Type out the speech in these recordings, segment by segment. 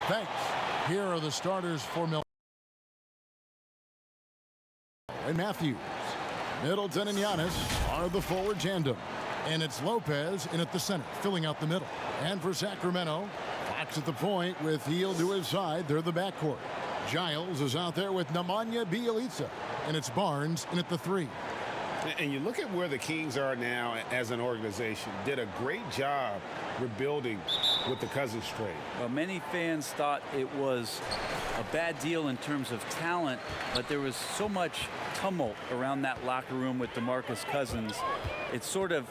Thanks. Here are the starters for Milwaukee. And Matthews. Middleton and Giannis are the forward tandem. And it's Lopez in at the center, filling out the middle. And for Sacramento, Fox at the point with Heel to his side. They're the backcourt. Giles is out there with Nemanja Bjelica. And it's Barnes in at the 3. And you look at where the Kings are now as an organization. Did a great job rebuilding with the Cousins trade. Well, many fans thought it was a bad deal in terms of talent, but there was so much tumult around that locker room with DeMarcus Cousins. It sort of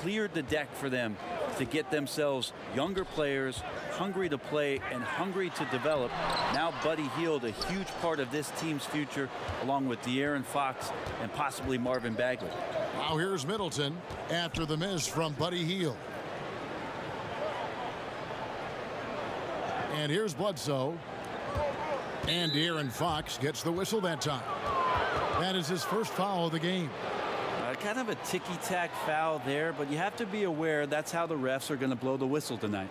cleared the deck for them to get themselves younger players, hungry to play and hungry to develop. Now Buddy Hield, a huge part of this team's future, along with De'Aaron Fox and possibly Marvin Bagley. Now here's Middleton after the miss from Buddy Hield. And here's Bledsoe. And De'Aaron Fox gets the whistle that time. That is his first foul of the game. Kind of a ticky-tack foul there, but you have to be aware that's how the refs are going to blow the whistle tonight.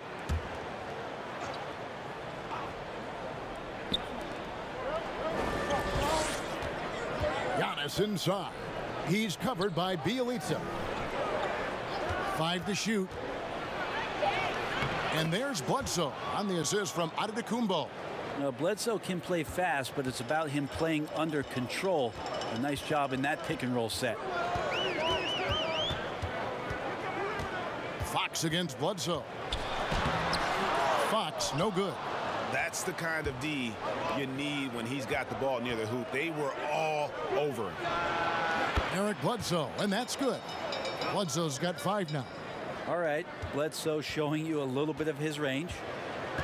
Giannis inside. He's covered by Bjelica. 5 to shoot. And there's Bledsoe on the assist from Antetokounmpo. Now, Bledsoe can play fast, but it's about him playing under control. A nice job in that pick-and-roll set. Fox against Bledsoe. Fox, no good. That's the kind of D you need when he's got the ball near the hoop. They were all over him. Eric Bledsoe, and that's good. Bledsoe's got 5 now. All right, Bledsoe showing you a little bit of his range.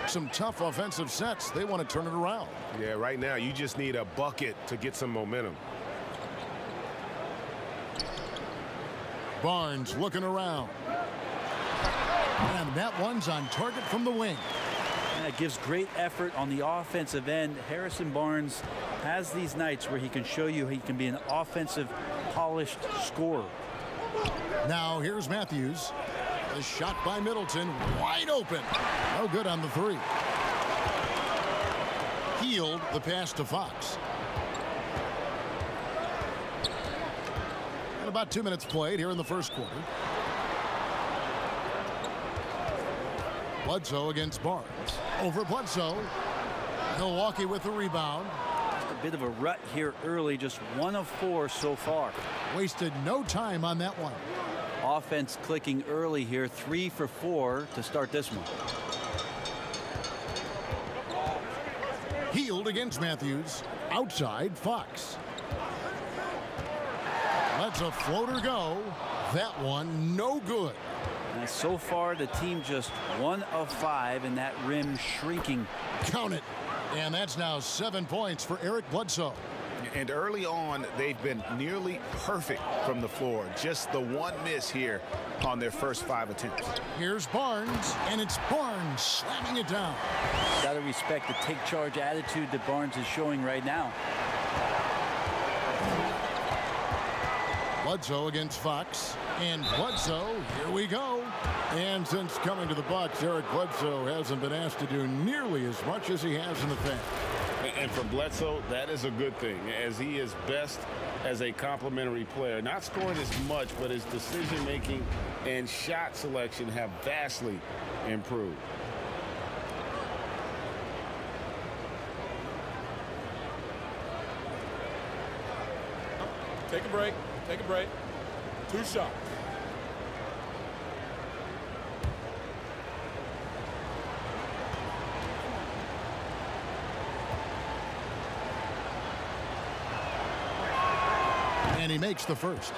Some tough offensive sets. They want to turn it around. Yeah, right now you just need a bucket to get some momentum. Barnes looking around. And that one's on target from the wing. And it gives great effort on the offensive end. Harrison Barnes has these nights where he can show you he can be an offensive, polished scorer. Now here's Matthews. The shot by Middleton, wide open. No good on the 3. Hield the pass to Fox. And about 2 minutes played here in the first quarter. Bledsoe against Barnes. Over Bledsoe. Milwaukee with the rebound. Just a bit of a rut here early, just 1 of 4 so far. Wasted no time on that one. Offense clicking early here, 3 for 4 to start this one. Hield against Matthews. Outside Fox. Lets a floater go. That one no good. And so far the team just 1 of 5 and that rim shrinking. Count it. And that's now 7 points for Eric Bledsoe. And early on, they've been nearly perfect from the floor. Just the one miss here on their first 5 attempts. Here's Barnes, and it's Barnes slamming it down. Got to respect the take charge attitude that Barnes is showing right now. Bledsoe against Fox, and Bledsoe, here we go. And since coming to the Bucks, Eric Bledsoe hasn't been asked to do nearly as much as he has in the past. And for Bledsoe, that is a good thing, as he is best as a complementary player. Not scoring as much, but his decision-making and shot selection have vastly improved. Take a break. Take a break. 2 shots. And he makes the first.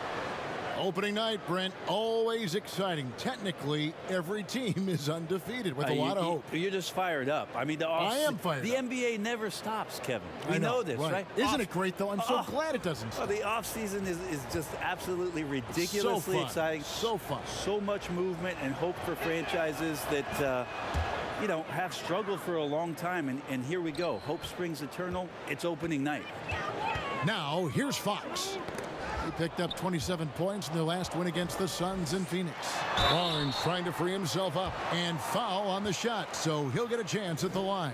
Opening night, Brent, always exciting. Technically, every team is undefeated with a lot of hope. You're just fired up. I mean, I am fired The up. NBA never stops, Kevin. We know this, right? Isn't it great, though? I'm so glad it doesn't stop. The offseason is just absolutely ridiculously exciting. So fun. So much movement and hope for franchises that, you know, have struggled for a long time. And here we go. Hope springs eternal. It's opening night. Now, here's Fox. He picked up 27 points in their last win against the Suns in Phoenix. Barnes trying to free himself up and foul on the shot, so he'll get a chance at the line.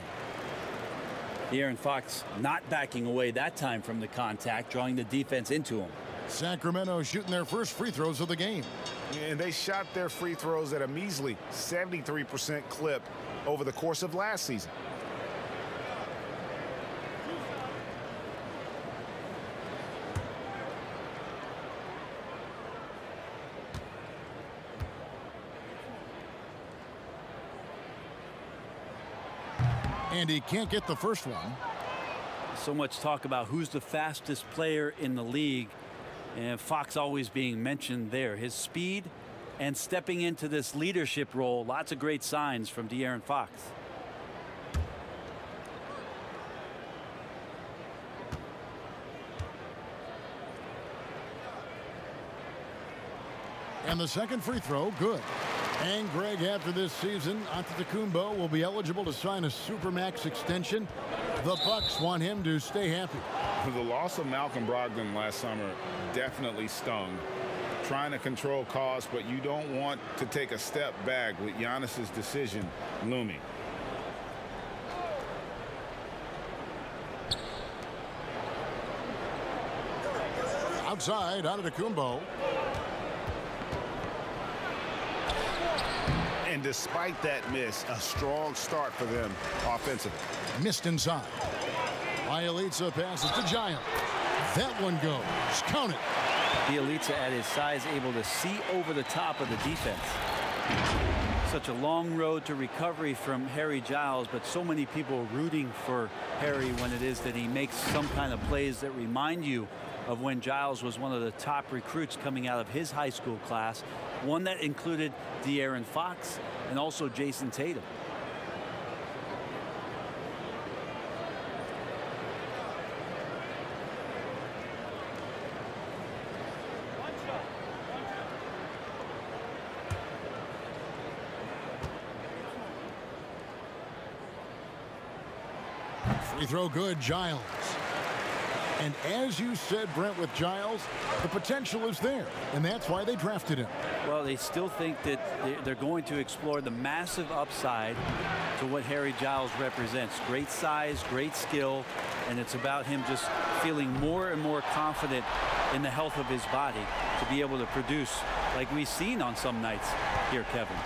De'Aaron Fox not backing away that time from the contact, drawing the defense into him. Sacramento shooting their first free throws of the game. And they shot their free throws at a measly 73% clip over the course of last season. And he can't get the first one. So much talk about who's the fastest player in the league, and Fox always being mentioned there. His speed and stepping into this leadership role, lots of great signs from De'Aaron Fox. And the second free throw, good. And Greg, after this season, Antetokounmpo will be eligible to sign a Supermax extension. The Bucks want him to stay happy. The loss of Malcolm Brogdon last summer definitely stung. Trying to control costs, but you don't want to take a step back with Giannis's decision looming. Outside, Antetokounmpo. And despite that miss, a strong start for them offensively. Missed inside. Bielitsa passes to Giant. That one goes. Count it. Bielitsa at his size able to see over the top of the defense. Such a long road to recovery from Harry Giles, but so many people rooting for Harry when it is that he makes some kind of plays that remind you of when Giles was one of the top recruits coming out of his high school class, one that included De'Aaron Fox and also Jason Tatum. Free throw good, Giles. And as you said, Brent, with Giles, the potential is there, and that's why they drafted him. Well, they still think that they're going to explore the massive upside to what Harry Giles represents. Great size, great skill, and it's about him just feeling more and more confident in the health of his body to be able to produce like we've seen on some nights here, Kevin.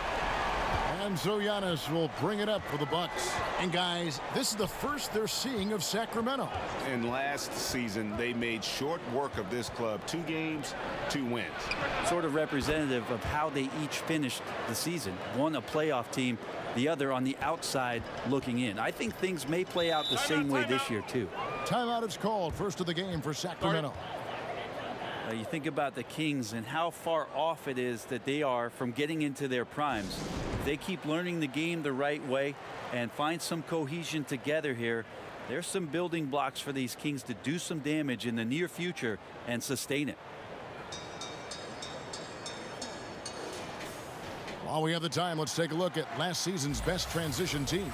And so Giannis will bring it up for the Bucks. And guys, this is the first they're seeing of Sacramento. And last season, they made short work of this club. 2 games, 2 wins. Sort of representative of how they each finished the season. One a playoff team, the other on the outside looking in. I think things may play out the same way this year, too. Timeout is called. First of the game for Sacramento. You think about the Kings and how far off it is that they are from getting into their primes. If they keep learning the game the right way and find some cohesion together here, there's some building blocks for these Kings to do some damage in the near future and sustain it. While we have the time, let's take a look at last season's best transition teams.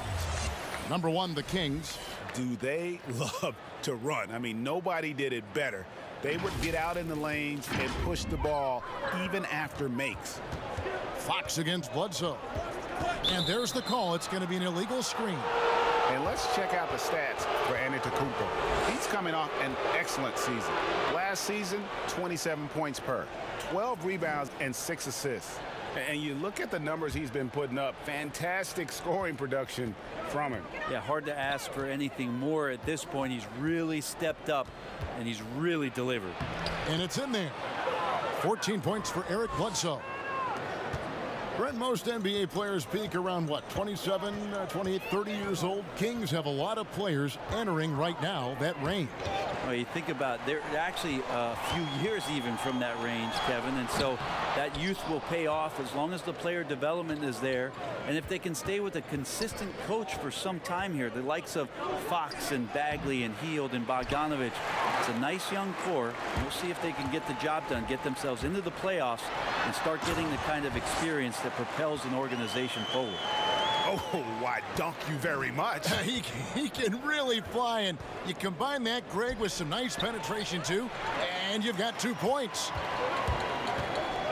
Number 1, the Kings. Do they love to run? I mean, nobody did it better. They would get out in the lanes and push the ball even after makes. Fox against Bledsoe. And there's the call. It's going to be an illegal screen. And let's check out the stats for Antetokounmpo. He's coming off an excellent season. Last season, 27 points per, 12 rebounds, and 6 assists. And you look at the numbers he's been putting up, fantastic scoring production from him. Yeah, hard to ask for anything more at this point. He's really stepped up, and he's really delivered. And it's in there. 14 points for Eric Bledsoe. Brent, most NBA players peak around, what, 27, 28, 30 years old? Kings have a lot of players entering right now that range. Well, you think about they're actually a few years even from that range, Kevin, and so that youth will pay off as long as the player development is there. And if they can stay with a consistent coach for some time here, the likes of Fox and Bagley and Hield and Bogdanovich, it's a nice young core. We'll see if they can get the job done, get themselves into the playoffs, and start getting the kind of experience that propels an organization forward. Oh, why, dunk you very much. He can really fly, and you combine that, Greg, with some nice penetration, too, and you've got 2 points.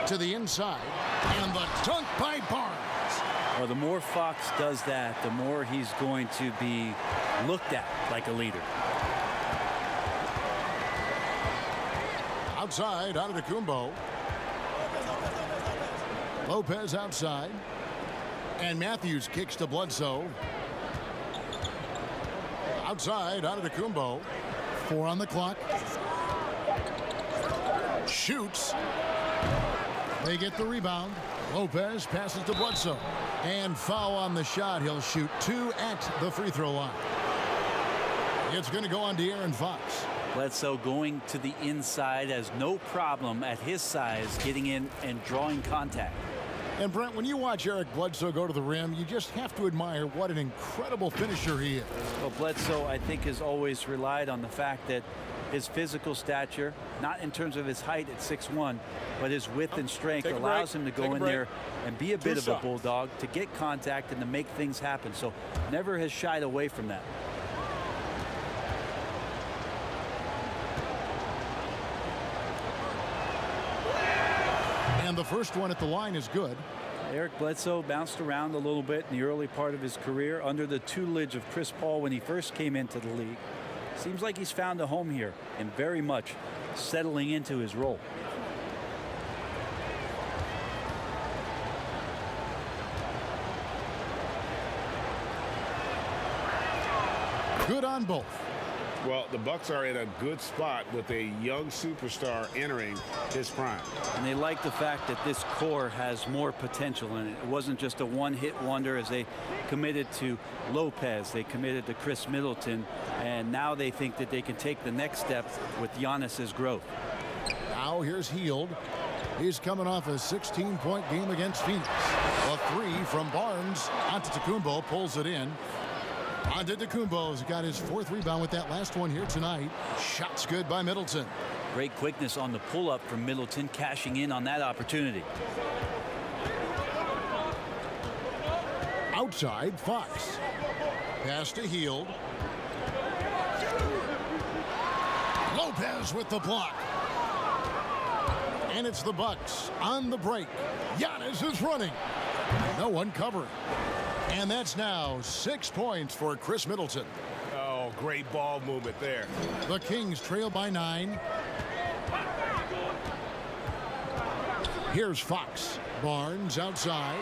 To the inside, and the dunk by Barnes. Well, the more Fox does that, the more he's going to be looked at like a leader. Outside, Antetokounmpo. Lopez outside. And Matthews kicks to Bledsoe. Outside, Antetokounmpo. 4 on the clock. Shoots. They get the rebound. Lopez passes to Bledsoe. And foul on the shot. He'll shoot 2 at the free throw line. It's going to go on De'Aaron Fox. Bledsoe going to the inside has no problem at his size getting in and drawing contact. And Brent, when you watch Eric Bledsoe go to the rim, you just have to admire what an incredible finisher he is. Well, Bledsoe, I think, has always relied on the fact that his physical stature, not in terms of his height at 6'1", but his width and strength allows him to go in there and be a bit of a bulldog, to get contact and to make things happen. So never has shied away from that. And the first one at the line is good. Eric Bledsoe bounced around a little bit in the early part of his career under the tutelage of Chris Paul when he first came into the league. Seems like he's found a home here and very much settling into his role. Good on both. Well, the Bucks are in a good spot with a young superstar entering his prime. And they like the fact that this core has more potential in it. It wasn't just a one-hit wonder as they committed to Lopez. They committed to Chris Middleton. And now they think that they can take the next step with Giannis's growth. Now here's Hield. He's coming off a 16-point game against Phoenix. A 3 from Barnes. Antetokounmpo pulls it in. Antetokounmpo's got his 4th rebound with that last one here tonight. Shots good by Middleton. Great quickness on the pull-up from Middleton, cashing in on that opportunity. Outside, Fox. Pass to Hield. Lopez with the block. And it's the Bucks on the break. Giannis is running. No one covering. And that's now 6 points for Chris Middleton. Oh, great ball movement there. The Kings trail by 9. Here's Fox. Barnes outside.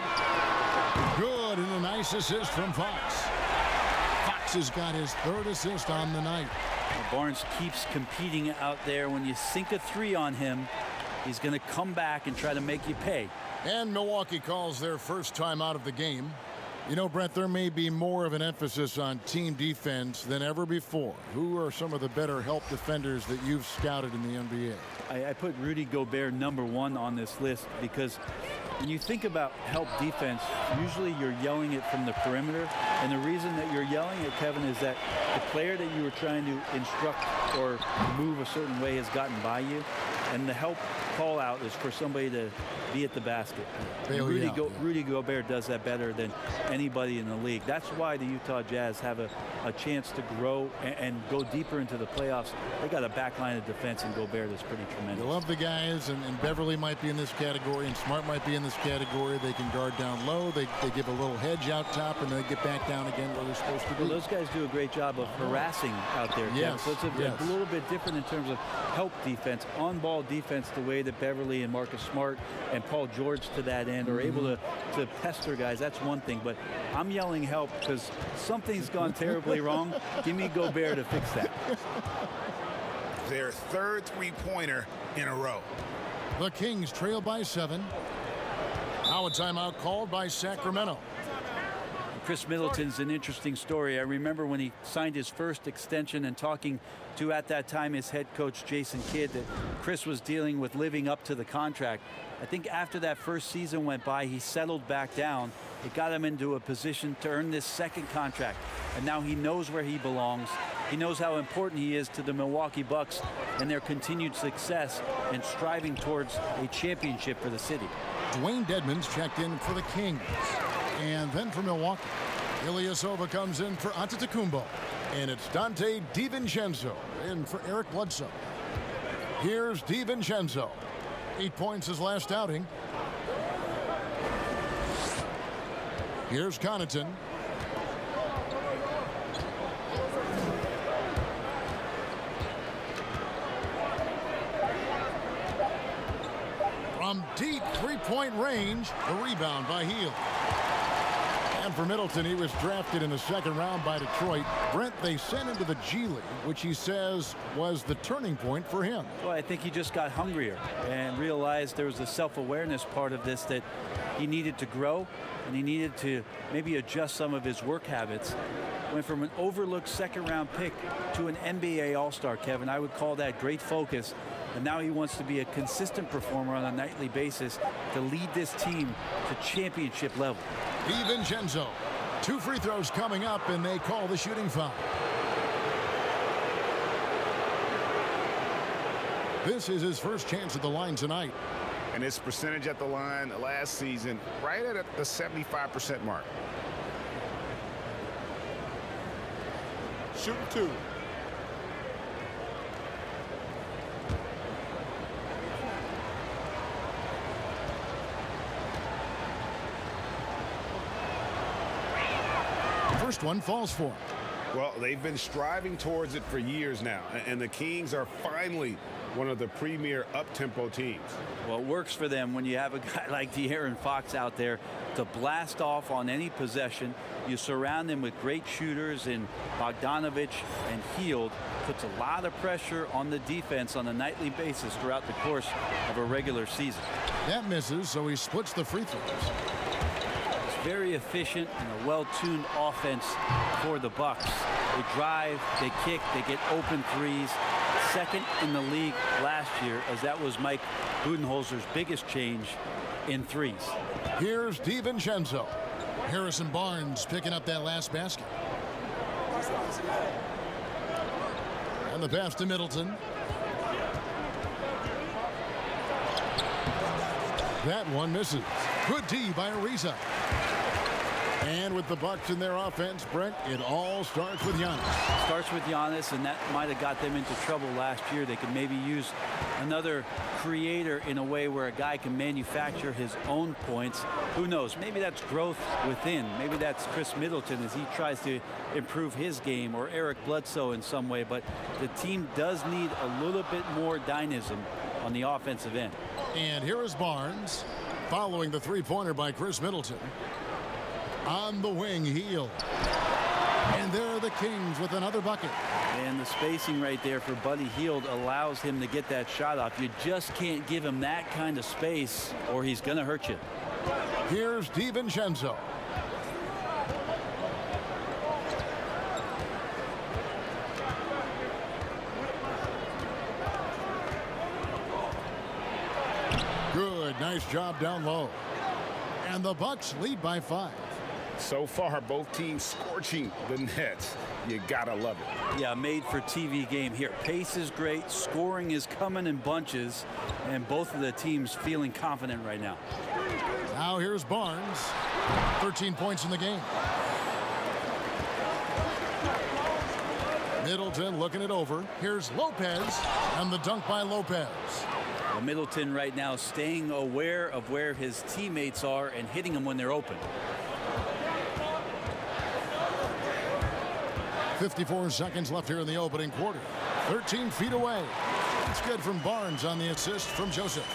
Good, and a nice assist from Fox. Fox has got his 3rd assist on the night. Barnes keeps competing out there. When you sink a 3 on him, he's going to come back and try to make you pay. And Milwaukee calls their first time out of the game. You know, Brent, there may be more of an emphasis on team defense than ever before. Who are some of the better help defenders that you've scouted in the NBA? I put Rudy Gobert #1 on this list because when you think about help defense, usually you're yelling it from the perimeter. And the reason that you're yelling it, Kevin, is that the player that you were trying to instruct or move a certain way has gotten by you. And the help call out is for somebody to be at the basket. Rudy Gobert does that better than anybody in the league. That's why the Utah Jazz have a chance to grow and go deeper into the playoffs. They got a back line of defense in Gobert that's pretty tremendous. You love the guys, and Beverly might be in this category, and Smart might be in this category. They can guard down low. They give a little hedge out top, and they get back down again where they're supposed to be. Well, those guys do a great job of harassing out there. Yes, so it's a little bit different in terms of help defense, on-ball defense, the way that Beverly and Marcus Smart and Paul George to that end are able to pester guys. That's one thing, but I'm yelling help because something's gone terribly wrong. Give me Gobert to fix that. Their 3rd three-pointer in a row. The Kings trail by 7. Now a timeout called by Sacramento. Chris Middleton's an interesting story. I remember when he signed his first extension and talking to, at that time, his head coach, Jason Kidd, that Chris was dealing with living up to the contract. I think after that first season went by, he settled back down. It got him into a position to earn this 2nd contract. And now he knows where he belongs. He knows how important he is to the Milwaukee Bucks and their continued success and striving towards a championship for the city. Dwayne Dedmon's checked in for the Kings. And then for Milwaukee, Ilyasova comes in for Antetokounmpo. And it's Dante DiVincenzo in for Eric Bledsoe. Here's DiVincenzo. 8 points his last outing. Here's Connaughton. Three-point range. The rebound by Hield. And for Middleton, he was drafted in the second round by Detroit. Brent, they sent him to the G League, which he says was the turning point for him. Well, I think he just got hungrier and realized there was a self-awareness part of this, that he needed to grow and he needed to maybe adjust some of his work habits. Went from an overlooked second-round pick to an NBA All-Star, Kevin. I would call that great focus. And now he wants to be a consistent performer on a nightly basis to lead this team to championship level. DiVincenzo. 2 free throws coming up, and they call the shooting foul. This is his first chance at the line tonight. And his percentage at the line last season, right at the 75% mark. Shooting 2. First one falls for him. Well, they've been striving towards it for years now, and the Kings are finally one of the premier up-tempo teams. Well, it works for them when you have a guy like De'Aaron Fox out there to blast off on any possession. You surround him with great shooters in Bogdanovich and Hield. Puts a lot of pressure on the defense on a nightly basis throughout the course of a regular season. That misses, so he splits the free throws. Very efficient and a well-tuned offense for the Bucks. They drive, they kick, they get open threes. Second in the league last year, as that was Mike Budenholzer's biggest change in threes. Here's DiVincenzo. Harrison Barnes picking up that last basket. And the pass to Middleton. That one misses. Good D by Marisa. And with the Bucks in their offense, Brent, it all starts with Giannis. Starts with Giannis, and that might have got them into trouble last year. They could maybe use another creator in a way where a guy can manufacture his own points. Who knows? Maybe that's growth within. Maybe that's Chris Middleton as he tries to improve his game, or Eric Bledsoe in some way. But the team does need a little bit more dynamism on the offensive end. And here is Barnes following the three-pointer by Chris Middleton. On the wing, Hield. And there are the Kings with another bucket. And the spacing right there for Buddy Hield allows him to get that shot off. You just can't give him that kind of space or he's going to hurt you. Here's DiVincenzo. Good, nice job down low. And the Bucks lead by 5. So far, both teams scorching the Nets. You gotta love it. Yeah, made for TV game here. Pace is great, scoring is coming in bunches, and both of the teams feeling confident right now. Now here's Barnes. 13 points in the game. Middleton looking it over. Here's Lopez, and the dunk by Lopez. Well, Middleton right now staying aware of where his teammates are and hitting them when they're open. 54 seconds left here in the opening quarter. 13 feet away. It's good from Barnes on the assist from Joseph.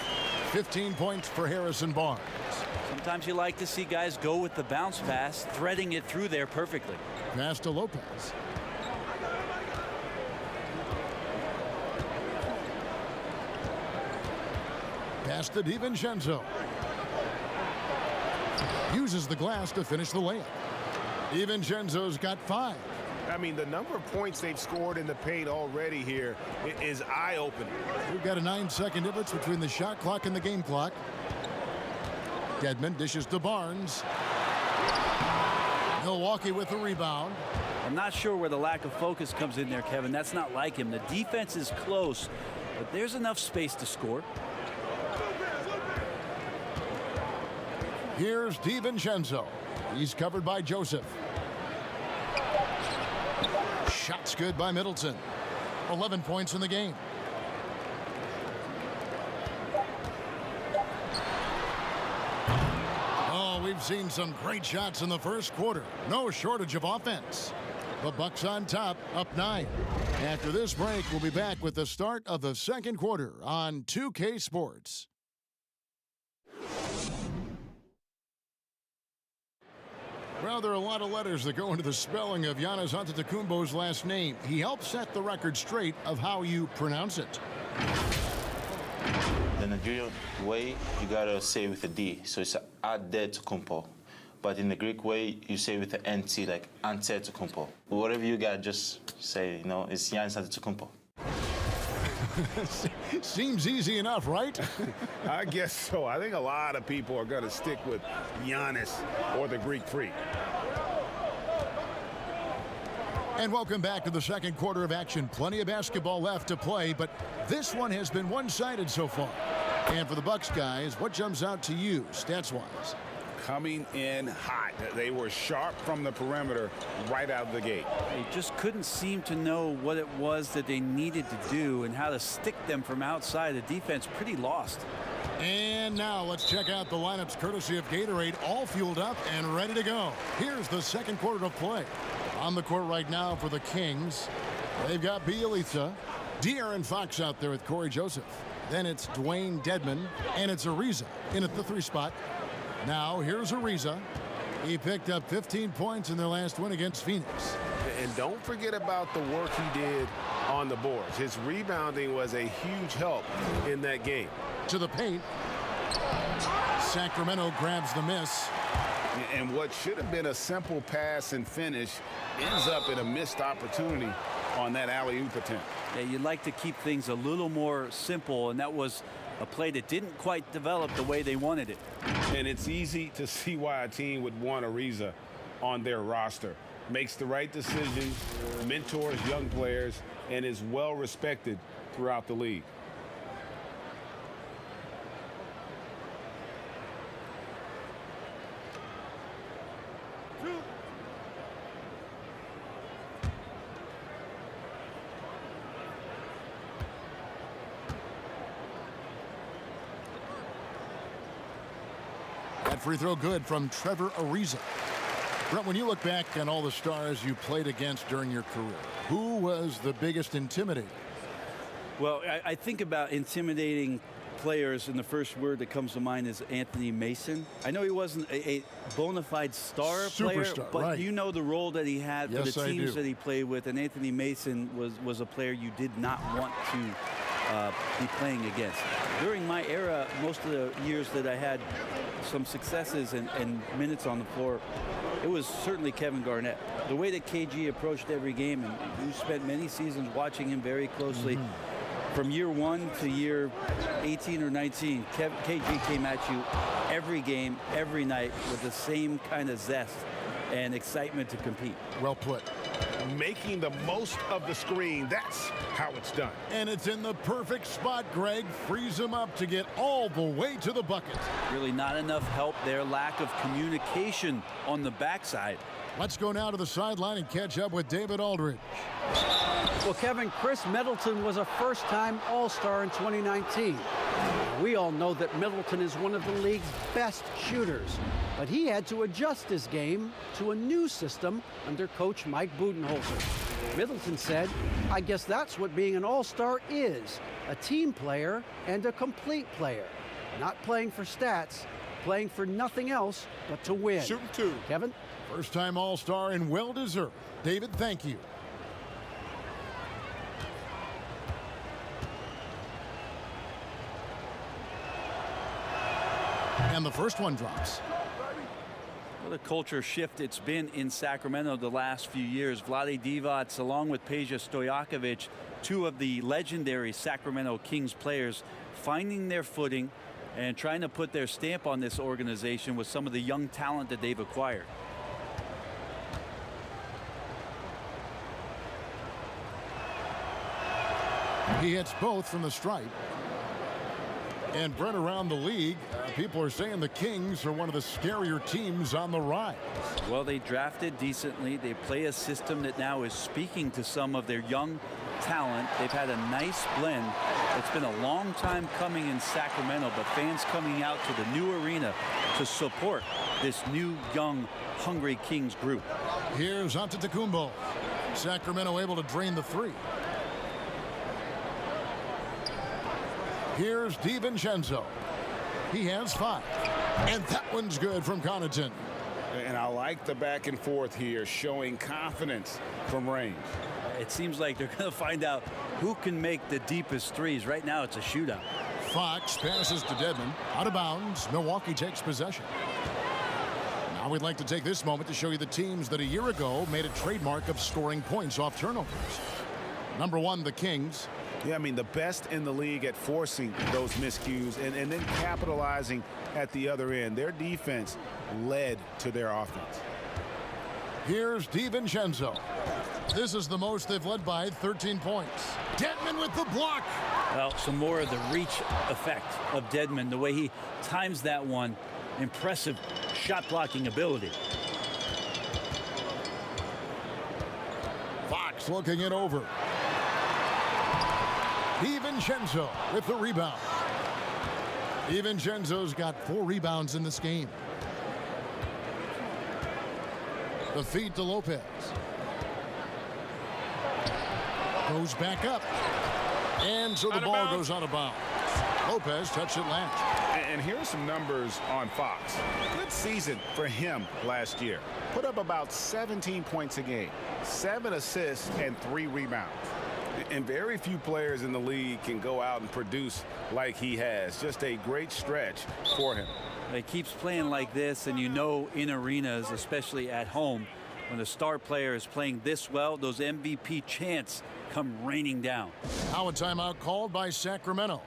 15 points for Harrison Barnes. Sometimes you like to see guys go with the bounce pass, threading it through there perfectly. Pass to Lopez. Pass to DiVincenzo. Uses the glass to finish the layup. DiVincenzo's got 5. I mean, the number of points they've scored in the paint already here is eye-opening. We've got a 9-second difference between the shot clock and the game clock. Dedmon dishes to Barnes. Milwaukee with the rebound. I'm not sure where the lack of focus comes in there, Kevin. That's not like him. The defense is close, but there's enough space to score. Here's DiVincenzo. He's covered by Joseph. Shots good by Middleton. 11 points in the game. Oh, we've seen some great shots in the first quarter. No shortage of offense. The Bucks on top, up 9. After this break, we'll be back with the start of the second quarter on 2K Sports. Well, there are a lot of letters that go into the spelling of Giannis Antetokounmpo's last name. He helped set the record straight of how you pronounce it. The Nigerian way, you gotta say with a D, so it's Antetokounmpo. But in the Greek way, you say with the NT, like Antetokounmpo. Whatever you got, just say, it's Giannis Antetokounmpo. Seems easy enough, right? I guess so. I think a lot of people are going to stick with Giannis or the Greek Freak. And welcome back to the second quarter of action. Plenty of basketball left to play, but this one has been one-sided so far. And for the Bucks guys, what jumps out to you, stats-wise? Coming in hot. They were sharp from the perimeter right out of the gate. They just couldn't seem to know what it was that they needed to do and how to stick them from outside. The defense pretty lost. And now let's check out the lineups courtesy of Gatorade, all fueled up and ready to go. Here's the second quarter of play. On the court right now for the Kings, they've got Bjelica, De'Aaron Fox out there with Corey Joseph. Then it's Dwayne Dedmon, and it's Ariza in at the 3 spot. Now, here's Ariza. He picked up 15 points in their last win against Phoenix. And don't forget about the work he did on the boards. His rebounding was a huge help in that game. To the paint. Sacramento grabs the miss. And what should have been a simple pass and finish ends up in a missed opportunity on that alley-oop attempt. Yeah, you'd like to keep things a little more simple, and that was a play that didn't quite develop the way they wanted it. And it's easy to see why a team would want Ariza on their roster. Makes the right decisions, mentors young players, and is well respected throughout the league. That free throw good from Trevor Ariza. Brent, when you look back on all the stars you played against during your career, who was the biggest intimidator? Well, I think about intimidating players, and the first word that comes to mind is Anthony Mason. I know he wasn't a bona fide player, but right. You know the role that he had for Yes, the I teams do. that he played with, and Anthony Mason was a player you did not want to be playing against. During my era, most of the years that I had some successes and minutes on the floor, it was certainly Kevin Garnett. The way that KG approached every game, and you spent many seasons watching him very closely. From year 1 to year 18 or 19, KG came at you every game, every night with the same kind of zest and excitement to compete. Well put. Making the most of the screen, that's how it's done. And it's in the perfect spot, Greg. Frees him up to get all the way to the bucket. Really not enough help there. Lack of communication on the backside. Let's go now to the sideline and catch up with David Aldridge. Well, Kevin, Chris Middleton was a first-time All-Star in 2019. We all know that Middleton is one of the league's best shooters, but he had to adjust his game to a new system under coach Mike Budenholzer. Middleton said, "I guess that's what being an All-Star is, a team player and a complete player. Not playing for stats, playing for nothing else but to win." Shooting 2. Kevin? First-time All-Star and well-deserved. David, thank you. And the first one drops. What a culture shift it's been in Sacramento the last few years. Vlade Divac, along with Peja Stojakovic, two of the legendary Sacramento Kings players, finding their footing and trying to put their stamp on this organization with some of the young talent that they've acquired. He hits both from the stripe. And Brent, around the league, people are saying the Kings are one of the scarier teams on the rise. Well, they drafted decently. They play a system that now is speaking to some of their young talent. They've had a nice blend. It's been a long time coming in Sacramento, but fans coming out to the new arena to support this new, young, hungry Kings group. Here's Antetokounmpo. Sacramento able to drain the three. Here's Shinzo. He has 5. And that one's good from Connaughton. And I like the back and forth here, showing confidence from range. It seems like they're going to find out who can make the deepest threes. Right now, it's a shootout. Fox passes to Deepen. Out of bounds. Milwaukee takes possession. Now we'd like to take this moment to show you the teams that a year ago made a trademark of scoring points off turnovers. Number 1, the Kings. Yeah, I mean, the best in the league at forcing those miscues and then capitalizing at the other end. Their defense led to their offense. Here's Shinzo. This is the most they've led by 13 points. Deepen with the block. Well, some more of the reach effect of Deepen, the way he times that one. Impressive shot blocking ability. Fox looking it over. Shinzo with the rebound. Shinzo's got 4 rebounds in this game. The feed to Lopez. Goes back up. And so the ball goes out of bounds. Lopez touched it last. And here's some numbers on Fox. Good season for him last year. Put up about 17 points a game, 7 assists, and 3 rebounds. And very few players in the league can go out and produce like he has. Just a great stretch for him. He keeps playing like this, and you know in arenas, especially at home, when the star player is playing this well, those MVP chants come raining down. Now a timeout called by Sacramento.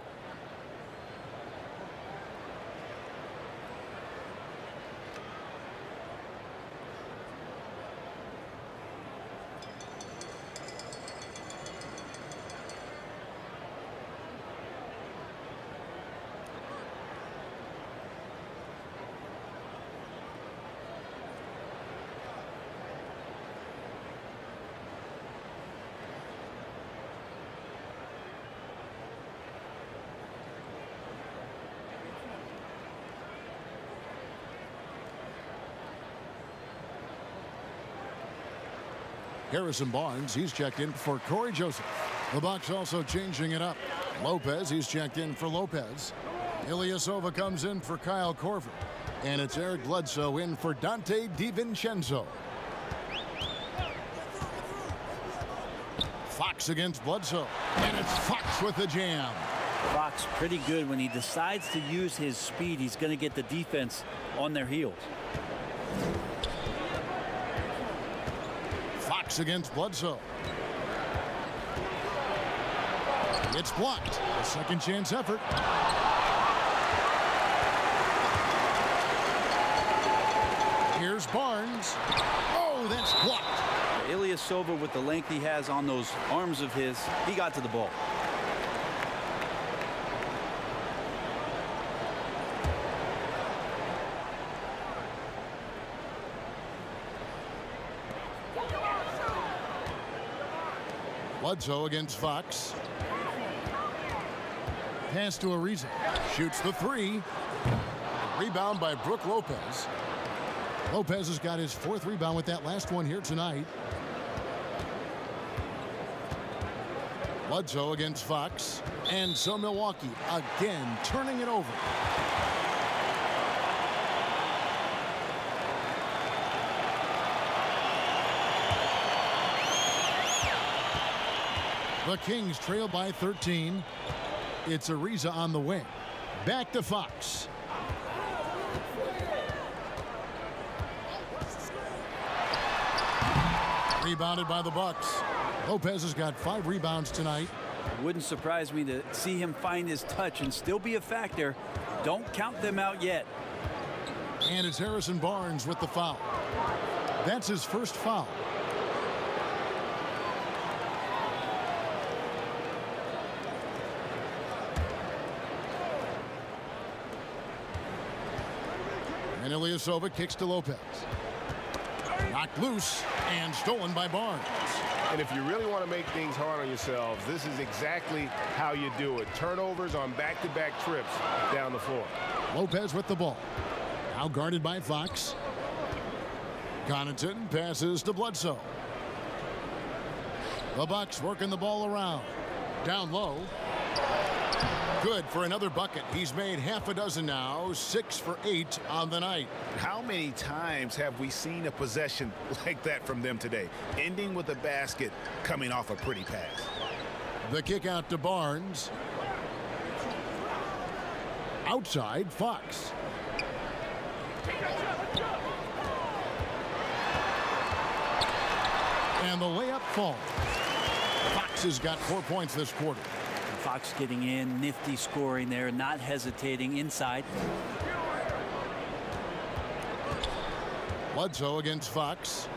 Harrison Barnes, he's checked in for Corey Joseph. The Bucks also changing it up. Lopez, he's checked in for Lopez. Ilyasova comes in for Kyle Korver. And it's Eric Bledsoe in for Dante DiVincenzo. Fox against Bledsoe. And it's Fox with the jam. Fox pretty good when he decides to use his speed. He's going to get the defense on their heels. Fox against Bledsoe. It's blocked. A second chance effort. Here's Barnes. Oh, that's blocked. Ilyasova, with the length he has on those arms of his, he got to the ball. Bledsoe against Fox. Pass to Marisa. Shoots the 3. Rebound by Brook Lopez. Lopez has got his 4th rebound with that last one here tonight. Bledsoe against Fox. And so Milwaukee again turning it over. The Kings trail by 13. It's Marisa on the wing. Back to Fox. Rebounded by the Bucks. Lopez has got 5 rebounds tonight. Wouldn't surprise me to see him find his touch and still be a factor. Don't count them out yet. And it's Harrison Barnes with the foul. That's his first foul. And Ilyasova kicks to Lopez. Knocked loose and stolen by Barnes. And if you really want to make things hard on yourselves, this is exactly how you do it. Turnovers on back-to-back trips down the floor. Lopez with the ball. Now guarded by Fox. Connaughton passes to Bledsoe. The Bucks working the ball around. Down low. Good for another bucket. He's made half a dozen now, 6 for 8 on the night. How many times have we seen a possession like that from them today, ending with a basket coming off a pretty pass? The kick out to Barnes. Outside, Fox. And the layup falls. Fox has got 4 points this quarter. Fox getting in, nifty scoring there, not hesitating inside. Bledsoe against Fox.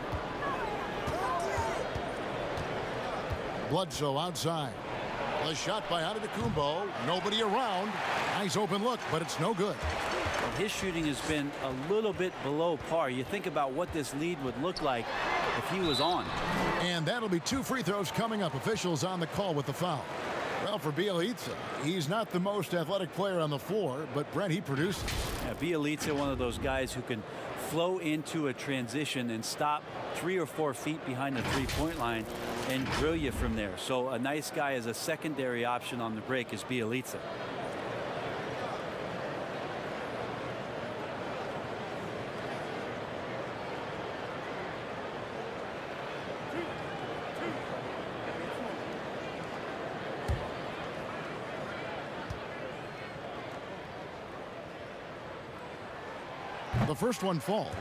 Bledsoe outside. The shot by Antetokounmpo. Nobody around. Nice open look, but it's no good. Well, his shooting has been a little bit below par. You think about what this lead would look like if he was on. And that'll be 2 free throws coming up. Officials on the call with the foul. Well, for Bielitsa, he's not the most athletic player on the floor, but Brent, he produces. Yeah, Bielitsa, one of those guys who can flow into a transition and stop 3 or 4 feet behind the three-point line and drill you from there. So a nice guy as a secondary option on the break is Bielitsa. The first one falls.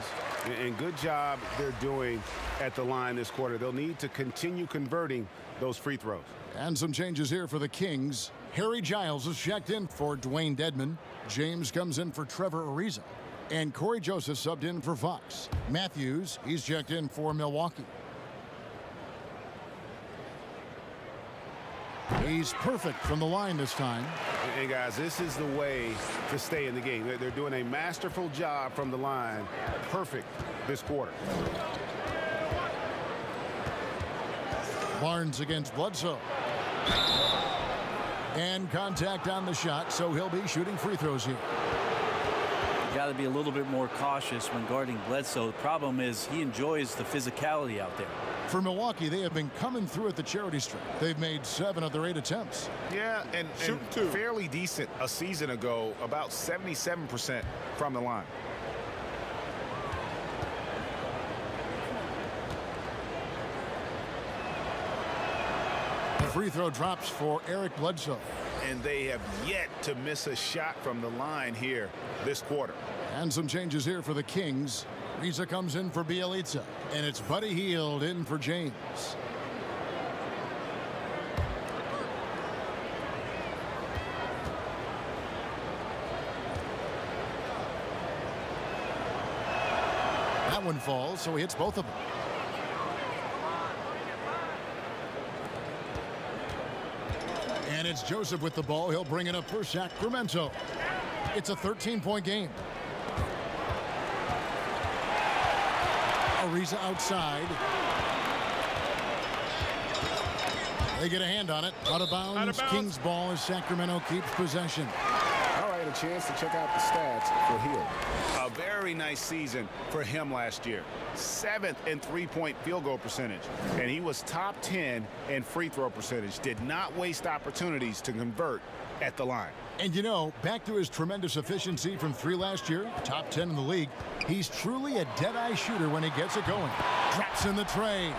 And good job they're doing at the line this quarter. They'll need to continue converting those free throws. And some changes here for the Kings. Harry Giles is checked in for Dwayne Dedmon. James comes in for Trevor Ariza. And Corey Joseph subbed in for Fox. Matthews, he's checked in for Milwaukee. He's perfect from the line this time. And guys, this is the way to stay in the game. They're doing a masterful job from the line. Perfect this quarter. Barnes against Bledsoe. And contact on the shot, so he'll be shooting free throws here. Got to be a little bit more cautious when guarding Bledsoe. The problem is he enjoys the physicality out there. For Milwaukee, they have been coming through at the charity stripe. They've made 7 of their 8 attempts. Yeah, and fairly decent a season ago, about 77% from the line. The free throw drops for Eric Bledsoe. And they have yet to miss a shot from the line here this quarter. And some changes here for the Kings. Marisa comes in for Bielitsa, and it's Buddy Hield in for James. That one falls, so he hits both of them. And it's Joseph with the ball. He'll bring it up for Sacramento. It's a 13-point game. Marisa outside. They get a hand on it. Out of bounds. Kings ball as Sacramento keeps possession. All right, a chance to check out the stats for Hield. A very nice season for him last year. 7th in three-point field goal percentage. And he was top 10 in free throw percentage. Did not waste opportunities to convert at the line. And you know, back to his tremendous efficiency from 3 last year, top 10 in the league, he's truly a dead-eye shooter when he gets it going. Drops in the tray.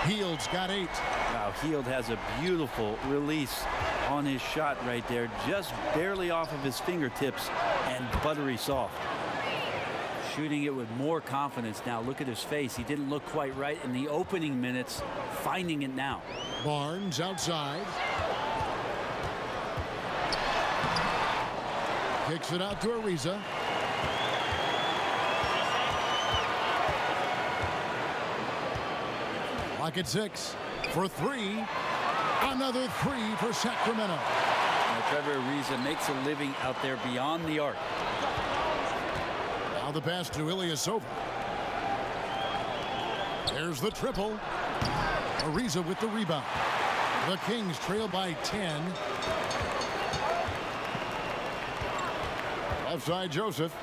Hield's got 8. Wow, Hield has a beautiful release on his shot right there, just barely off of his fingertips and buttery soft. Shooting it with more confidence now. Look at his face. He didn't look quite right in the opening minutes, finding it now. Barnes outside. Kicks it out to Ariza. Lock at 6 for 3. Another 3 for Sacramento. Now, Trevor Ariza makes a living out there beyond the arc. Now the pass to Ilyasova. There's the triple. Ariza with the rebound. The Kings trail by 10. Left side, Joseph.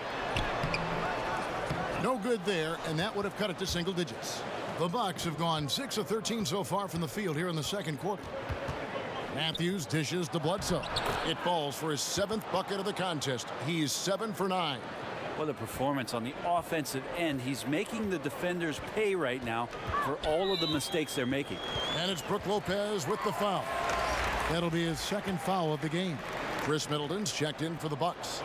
No good there, and that would have cut it to single digits. The Bucks have gone 6 of 13 so far from the field here in the second quarter. Matthews dishes to Bledsoe. It falls for his 7th bucket of the contest. He's 7 for 9. What a performance on the offensive end. He's making the defenders pay right now for all of the mistakes they're making. And it's Brook Lopez with the foul. That'll be his 2nd foul of the game. Chris Middleton's checked in for the Bucks.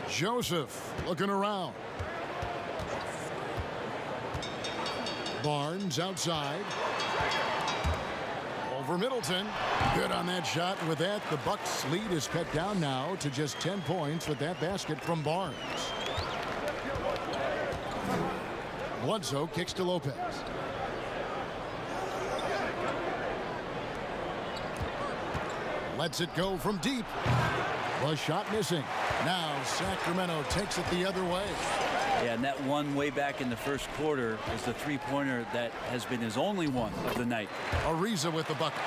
Joseph looking around. Barnes outside. Over Middleton. Good on that shot. And with that, the Bucks' lead is cut down now to just 10 points with that basket from Barnes. Bledsoe kicks to Lopez. Lets it go from deep. The shot missing. Now Sacramento takes it the other way. Yeah, and that one way back in the first quarter is the three-pointer that has been his only one of the night. Marisa with the bucket.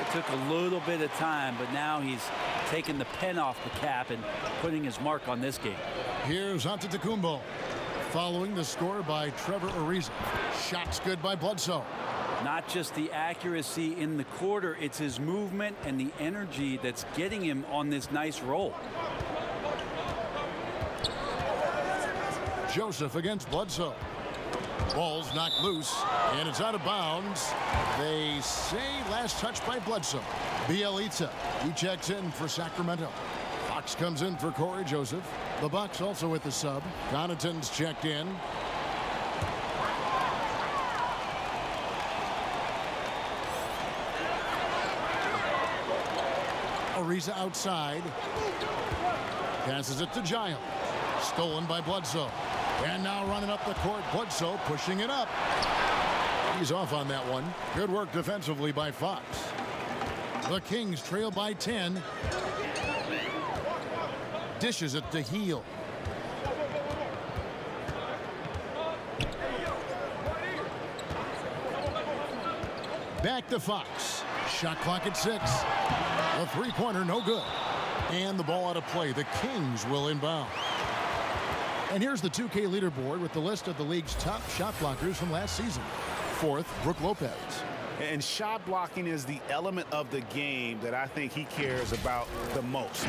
It took a little bit of time, but now he's taking the pen off the cap and putting his mark on this game. Here's Antetokounmpo, following the score by Trevor Ariza. Shots good by Bledsoe. Not just the accuracy in the quarter, it's his movement and the energy that's getting him on this nice roll. Joseph against Bledsoe. Ball's knocked loose, and it's out of bounds. They say last touch by Bledsoe. Bielitsa, he checks in for Sacramento. Fox comes in for Corey Joseph. The Bucks also with the sub. Connaughton's checked in. Marisa outside. Passes it to Giles. Stolen by Bledsoe. And now running up the court, Bledsoe pushing it up. He's off on that one. Good work defensively by Fox. The Kings trail by 10. Dishes it to Heel. Back to Fox. Shot clock at 6. A three-pointer, no good. And the ball out of play. The Kings will inbound. And here's the 2K leaderboard with the list of the league's top shot blockers from last season. 4th, Brook Lopez. And shot blocking is the element of the game that I think he cares about the most.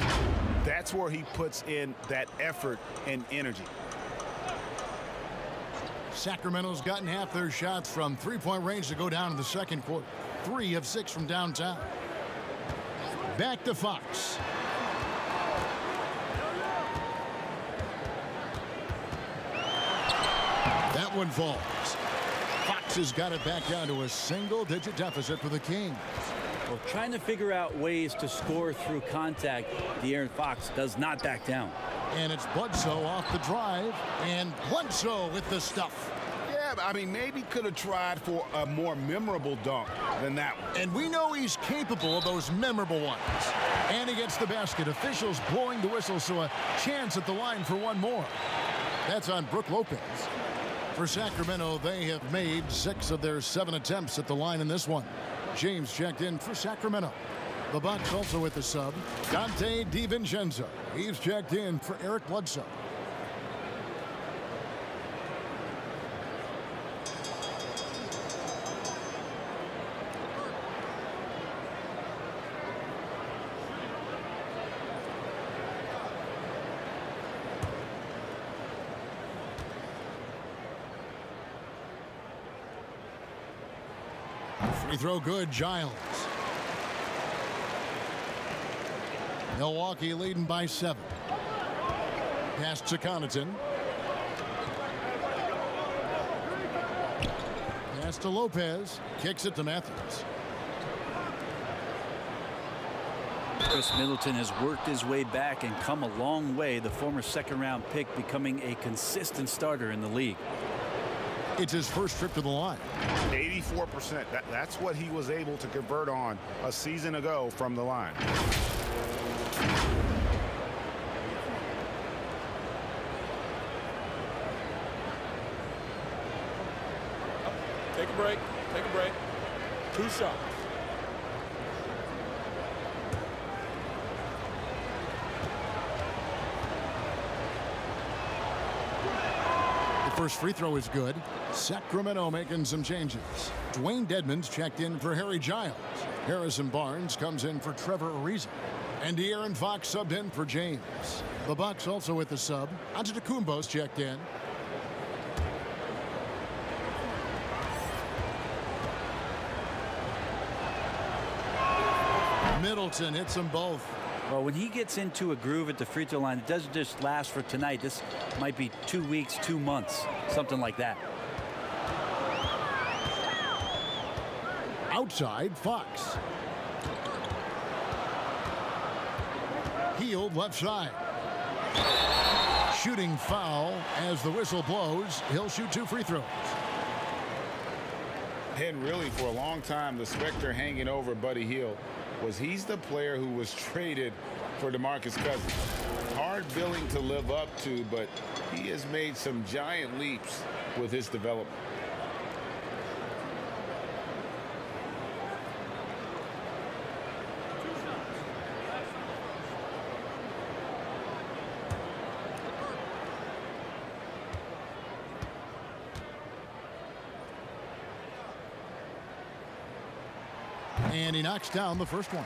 That's where he puts in that effort and energy. Sacramento's gotten half their shots from three-point range to go down in the second quarter. 3 of 6 from downtown. Back to Fox. That one falls. Fox has got it back down to a single-digit deficit for the Kings. Well, trying to figure out ways to score through contact, De'Aaron Fox does not back down. And it's Bledsoe off the drive, and Bledsoe with the stuff. Yeah, I mean, maybe could have tried for a more memorable dunk than that one. And we know he's capable of those memorable ones. And he gets the basket. Officials blowing the whistle, so a chance at the line for one more. That's on Brook Lopez. For Sacramento, they have made 6 of their 7 attempts at the line in this one. James checked in for Sacramento. The Bucks also with the sub. Dante DiVincenzo. He's checked in for Eric Bledsoe. Free throw good, Giles. Milwaukee leading by 7. Pass to Connaughton. Pass to Lopez. Kicks it to Matthews. Chris Middleton has worked his way back and come a long way. The former second-round pick becoming a consistent starter in the league. It's his first trip to the line. 84%. That's what he was able to convert on a season ago from the line. Take a break. Take a break. 2 shots. First free throw is good. Sacramento making some changes. Dwayne Dedmon's checked in for Harry Giles. Harrison Barnes comes in for Trevor Ariza. And De'Aaron Fox subbed in for James. The Bucks also with the sub. Antetokounmpo's checked in. Middleton hits them both. Well, when he gets into a groove at the free throw line, it doesn't just last for tonight. This might be 2 weeks, 2 months, something like that. Outside, Fox. Hield left side. Shooting foul as the whistle blows. He'll shoot 2 free throws. And really, for a long time, the specter hanging over Buddy Hield was he's the player who was traded for DeMarcus Cousins. Hard billing to live up to, but he has made some giant leaps with his development. And he knocks down the first one.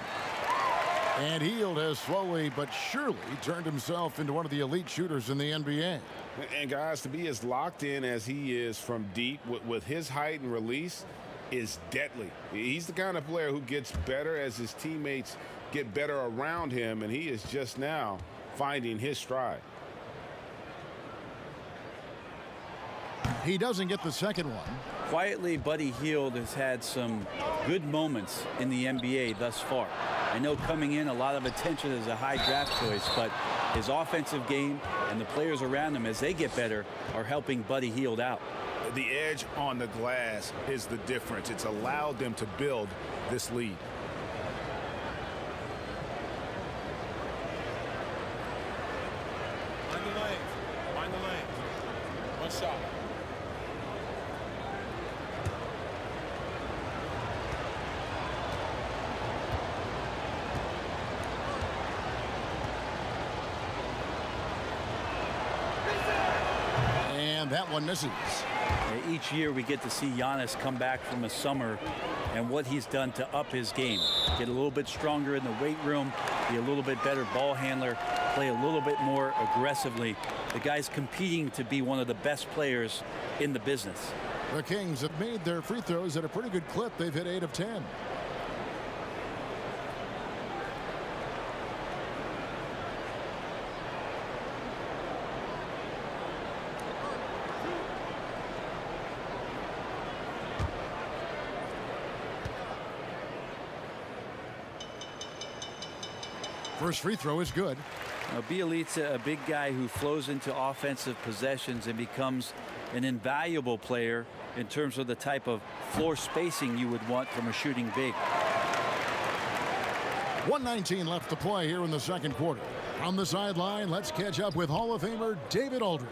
And Hield has slowly but surely turned himself into one of the elite shooters in the NBA. And guys, to be as locked in as he is from deep with his height and release is deadly. He's the kind of player who gets better as his teammates get better around him, and he is just now finding his stride. He doesn't get the second one. Quietly, Buddy Hield has had some good moments in the NBA thus far. I know coming in, a lot of attention as a high draft choice, but his offensive game and the players around him as they get better are helping Buddy Hield out. The edge on the glass is the difference. It's allowed them to build this lead. Mind the lane. Mind the lane. One shot. And that one misses. Each year we get to see Giannis come back from a summer and what he's done to up his game. Get a little bit stronger in the weight room, be a little bit better ball handler, play a little bit more aggressively. The guy's competing to be one of the best players in the business. The Kings have made their free throws at a pretty good clip. They've hit 8 of 10. First free throw is good. Now, Bielitsa, a big guy who flows into offensive possessions and becomes an invaluable player in terms of the type of floor spacing you would want from a shooting big. 1:19 left to play here in the second quarter. On the sideline, let's catch up with Hall of Famer David Aldridge.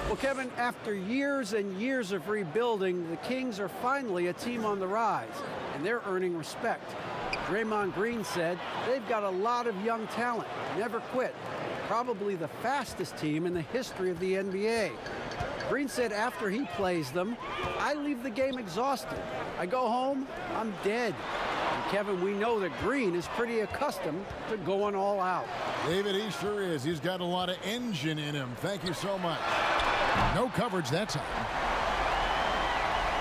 Well, Kevin, after years and years of rebuilding, the Kings are finally a team on the rise, and they're earning respect. Draymond Green said they've got a lot of young talent, never quit, probably the fastest team in the history of the NBA. Green said after he plays them, I leave the game exhausted. I go home, I'm dead. And Kevin, we know that Green is pretty accustomed to going all out. David, he sure is. He's got a lot of engine in him. Thank you so much. No coverage that time.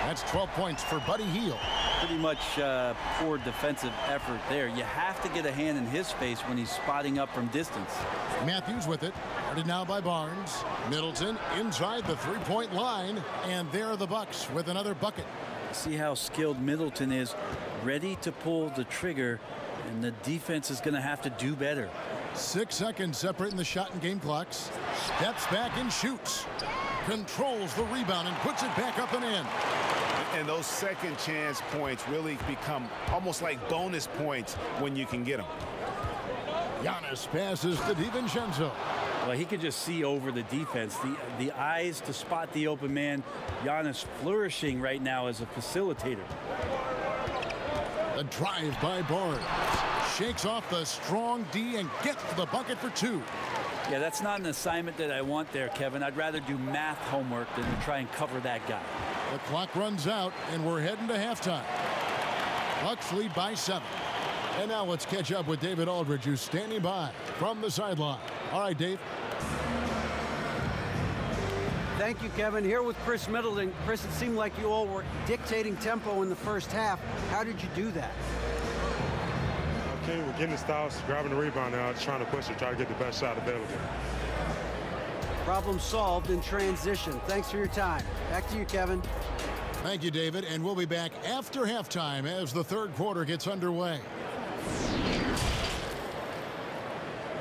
That's 12 points for Buddy Hield. Pretty much poor defensive effort there. You have to get a hand in his face when he's spotting up from distance. Matthews with it. Guarded now by Barnes. Middleton inside the three-point line. And there are the Bucks with another bucket. See how skilled Middleton is, ready to pull the trigger, and the defense is going to have to do better. 6 seconds separating the shot and game clocks. Steps back and shoots. Controls the rebound and puts it back up and in. And those second chance points really become almost like bonus points when you can get them. Giannis passes to DiVincenzo. Well, he could just see over the defense. The eyes to spot the open man. Giannis flourishing right now as a facilitator. The drive by Barnes. Shakes off the strong D and gets to the bucket for 2. Yeah, that's not an assignment that I want there, Kevin. I'd rather do math homework than to try and cover that guy. The clock runs out, and we're heading to halftime. Bucks lead by 7. And now let's catch up with David Aldridge, who's standing by from the sideline. All right, Dave. Thank you, Kevin. Here with Chris Middleton. Chris, it seemed like you all were dictating tempo in the first half. How did you do that? Okay, we're getting the stops, grabbing the rebound now, just trying to push it, try to get the best shot available. Problem solved in transition. Thanks for your time. Back to you, Kevin. Thank you, David. And we'll be back after halftime as the third quarter gets underway.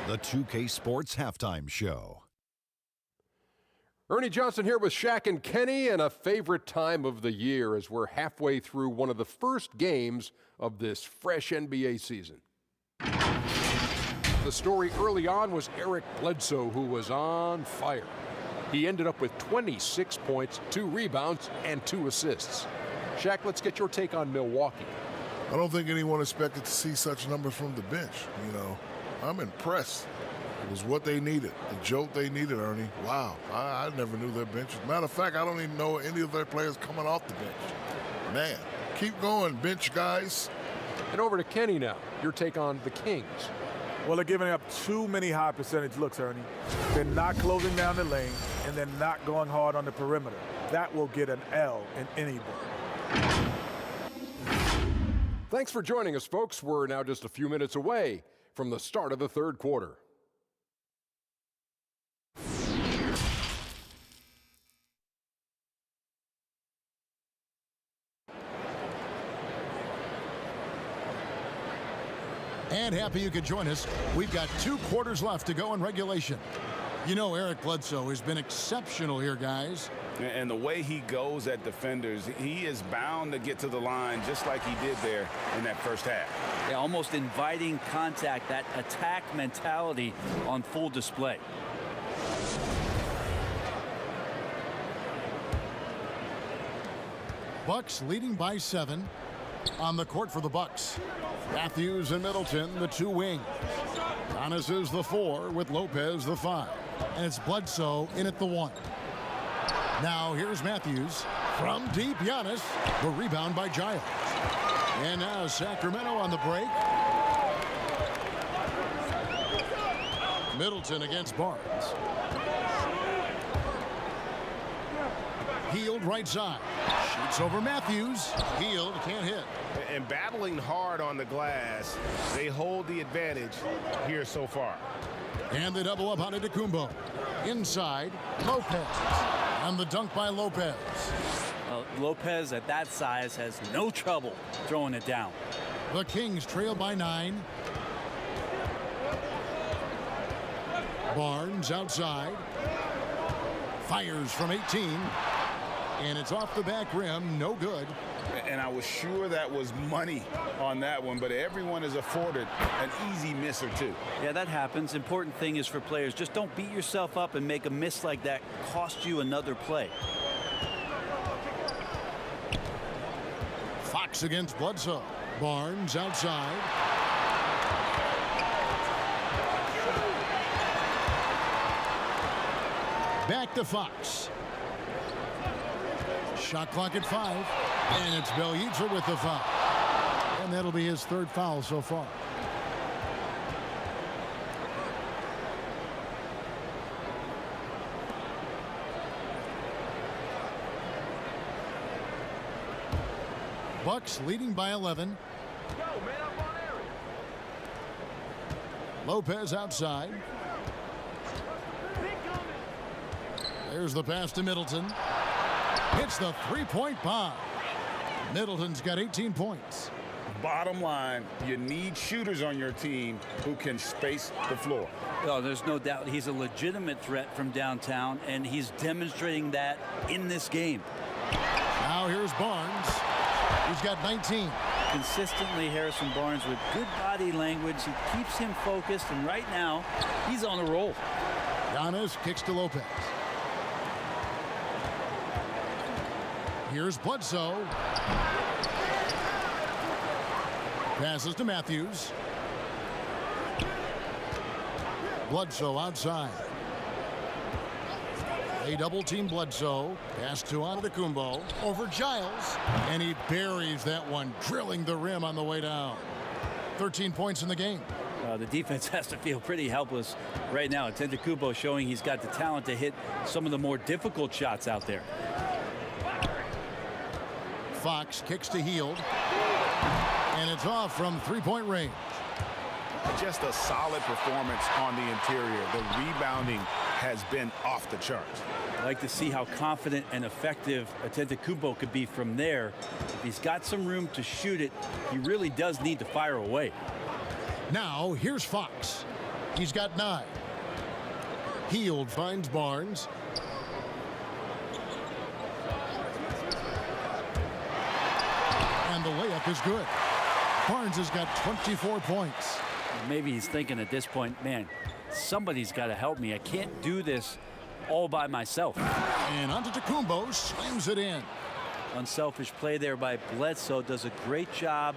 The 2K Sports Halftime Show. Ernie Johnson here with Shaq and Kenny, and a favorite time of the year as we're halfway through one of the first games of this fresh NBA season. The story early on was Eric Bledsoe, who was on fire. He ended up with 26 points, 2 rebounds, and 2 assists. Shaq, let's get your take on Milwaukee. I don't think anyone expected to see such numbers from the bench. You know, I'm impressed. It was what they needed, the jolt they needed, Ernie. Wow, I never knew their bench. As a matter of fact, I don't even know any of their players coming off the bench. Man, keep going, bench guys. And over to Kenny now. Your take on the Kings. Well, they're giving up too many high percentage looks, Ernie. They're not closing down the lane, and they're not going hard on the perimeter. That will get an L in any ball. Thanks for joining us, folks. We're now just a few minutes away from the start of the third quarter. And happy you could join us. We've got 2 quarters left to go in regulation. You know, Eric Bledsoe has been exceptional here, guys. And the way he goes at defenders, he is bound to get to the line just like he did there in that first half. Yeah, almost inviting contact, that attack mentality on full display. Bucks leading by 7. On the court for the Bucks, Matthews and Middleton, the 2 wings. Giannis is the 4 with Lopez the 5. And it's Bledsoe in at the 1. Now here's Matthews from deep. Giannis, the rebound by Giles. And now Sacramento on the break. Middleton against Barnes. Healed right side. Shoots over Matthews. Healed, can't hit. And battling hard on the glass, they hold the advantage here so far. And they double up on Antetokounmpo. Inside, Lopez. And the dunk by Lopez. Lopez at that size has no trouble throwing it down. The Kings trail by 9. Barnes outside. Fires from 18. And it's off the back rim, no good. And I was sure that was money on that one, but everyone is afforded an easy miss or 2. Yeah, that happens. Important thing is for players, just don't beat yourself up and make a miss like that cost you another play. Fox against Bledsoe. Barnes outside. Back to Fox. Shot clock at 5. And it's Belycha with the foul. And that'll be his 3rd foul so far. Bucks leading by 11. Lopez outside. There's the pass to Middleton. Hits the 3-point bomb. Middleton's got 18 points. Bottom line, you need shooters on your team who can space the floor. Oh, there's no doubt he's a legitimate threat from downtown, and he's demonstrating that in this game. Now here's Barnes. He's got 19. Consistently, Harrison Barnes with good body language. He keeps him focused, and right now, he's on a roll. Giannis kicks to Lopez. Here's Bledsoe. Passes to Matthews. Bledsoe outside. They double-team Bledsoe. Pass to Antetokounmpo. Over Giles. And he buries that one, drilling the rim on the way down. 13 points in the game. The defense has to feel pretty helpless right now. Antetokounmpo showing he's got the talent to hit some of the more difficult shots out there. Fox kicks to Hield. And it's off from three-point range. Just a solid performance on the interior. The rebounding has been off the charts. I like to see how confident and effective Antetokounmpo could be from there. If he's got some room to shoot it, he really does need to fire away. Now, here's Fox. He's got 9. Hield finds Barnes. And the layup is good. Barnes has got 24 points. Maybe he's thinking at this point, man, somebody's got to help me. I can't do this all by myself. And Antetokounmpo slams it in. Unselfish play there by Bledsoe. Does a great job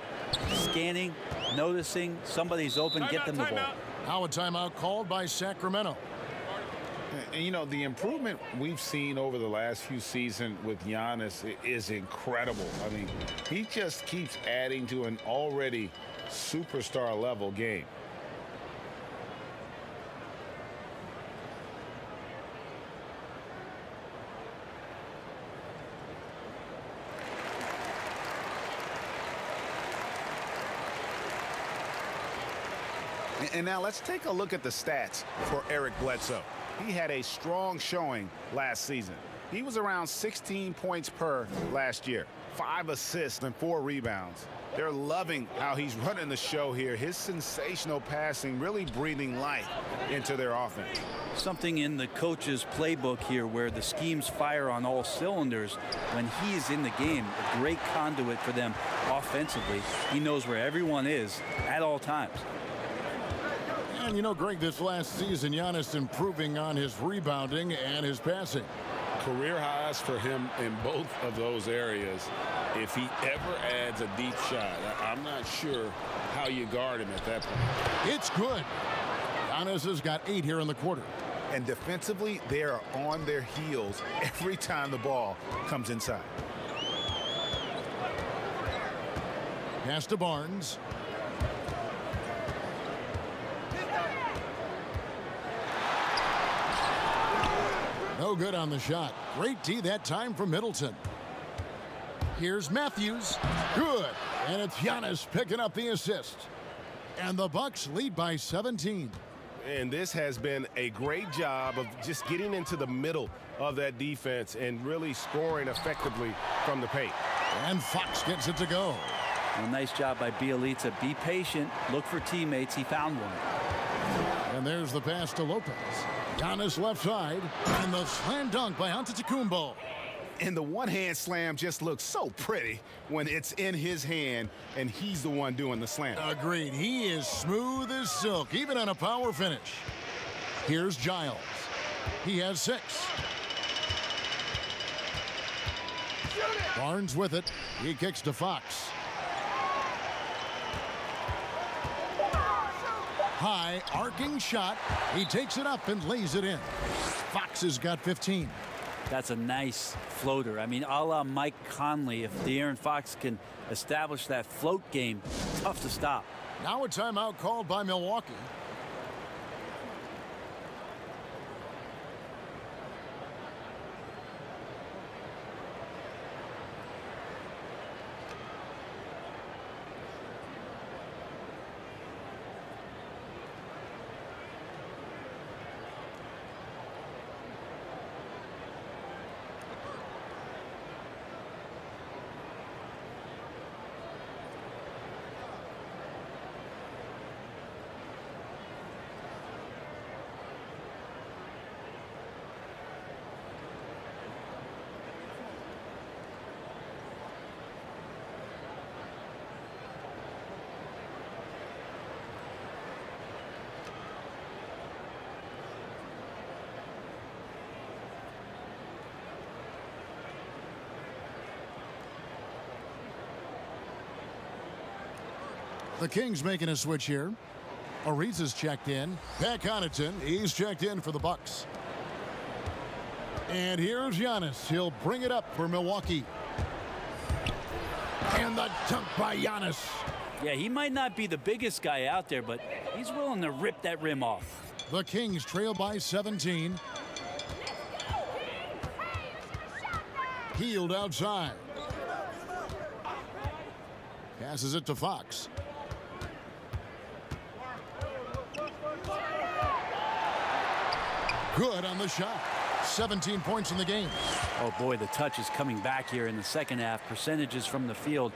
scanning, noticing somebody's open, get them the ball. Now a timeout called by Sacramento. And, you know, the improvement we've seen over the last few seasons with Giannis is incredible. I mean, he just keeps adding to an already superstar level game. And now let's take a look at the stats for Eric Bledsoe. He had a strong showing last season. He was around 16 points per last year, 5 assists and 4 rebounds. They're loving how he's running the show here. His sensational passing really breathing life into their offense. Something in the coach's playbook here where the schemes fire on all cylinders. When he is in the game, a great conduit for them offensively. He knows where everyone is at all times. And you know, Greg, this last season, Giannis improving on his rebounding and his passing. Career highs for him in both of those areas. If he ever adds a deep shot, I'm not sure how you guard him at that point. It's good. Giannis has got 8 here in the quarter. And defensively, they are on their heels every time the ball comes inside. Pass to Barnes. No good on the shot. Great D that time from Middleton. Here's Matthews. Good. And it's Giannis picking up the assist. And the Bucks lead by 17. And this has been a great job of just getting into the middle of that defense and really scoring effectively from the paint. And Fox gets it to go. Well, nice job by Bielitsa. Be patient. Look for teammates. He found one. And there's the pass to Lopez. Giannis left side. And the slam dunk by Antetokounmpo. And the one-hand slam just looks so pretty when it's in his hand and he's the one doing the slam. Agreed. He is smooth as silk, even on a power finish. Here's Giles. He has 6. Barnes with it. He kicks to Fox. High arcing shot. He takes it up and lays it in. Fox has got 15. That's a nice floater. I mean, a la Mike Conley. If De'Aaron Fox can establish that float game, tough to stop. Now a timeout called by Milwaukee. The Kings making a switch here. Marisa's checked in. Connaughton, he's checked in for the Bucks. And here's Giannis. He'll bring it up for Milwaukee. And the dunk by Giannis. Yeah, he might not be the biggest guy out there, but he's willing to rip that rim off. The Kings trail by 17. Healed outside. Passes it to Fox. Good on the shot. 17 points in the game. Oh boy, the touch is coming back here in the second half. Percentages from the field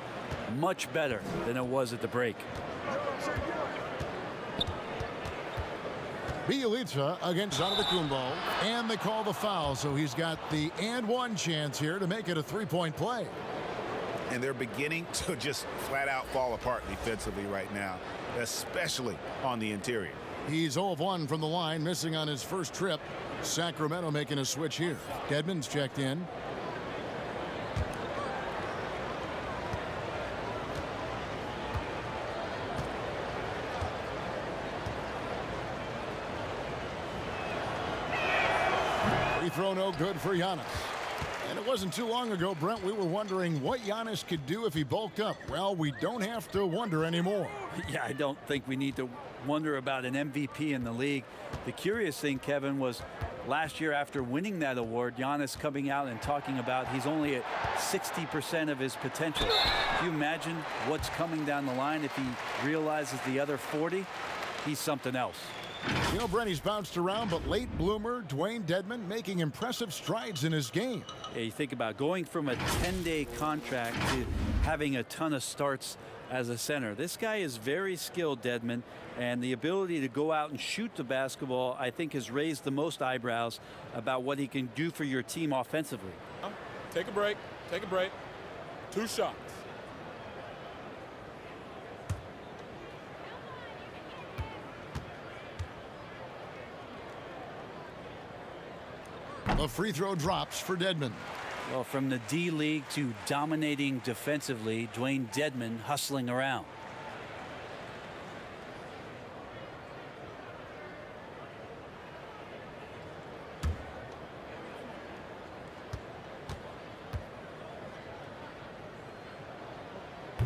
much better than it was at the break. Bjelica against Antetokounmpo, and they call the foul, so he's got the and one chance here to make it a three-point play. And they're beginning to just flat out fall apart defensively right now, especially on the interior. He's 0 of 1 from the line, missing on his first trip. Sacramento making a switch here. Dedmon's checked in. Free throw no good for Giannis. And it wasn't too long ago, Brent, we were wondering what Giannis could do if he bulked up. Well, we don't have to wonder anymore. Yeah, I don't think we need to wonder about an MVP in the league. The curious thing, Kevin, was last year after winning that award, Giannis coming out and talking about he's only at 60% of his potential. Can you imagine what's coming down the line if he realizes the other 40? He's something else. You know, Brent, he's bounced around, but late bloomer Dwayne Dedmon making impressive strides in his game. Yeah, you think about going from a 10-day contract to having a ton of starts as a center. This guy is very skilled, Dedmon, and the ability to go out and shoot the basketball, I think, has raised the most eyebrows about what he can do for your team offensively. Take a break. Take a break. 2 shots. The free throw drops for Dedmon. Well, from the D-League to dominating defensively, Dwayne Dedmon hustling around.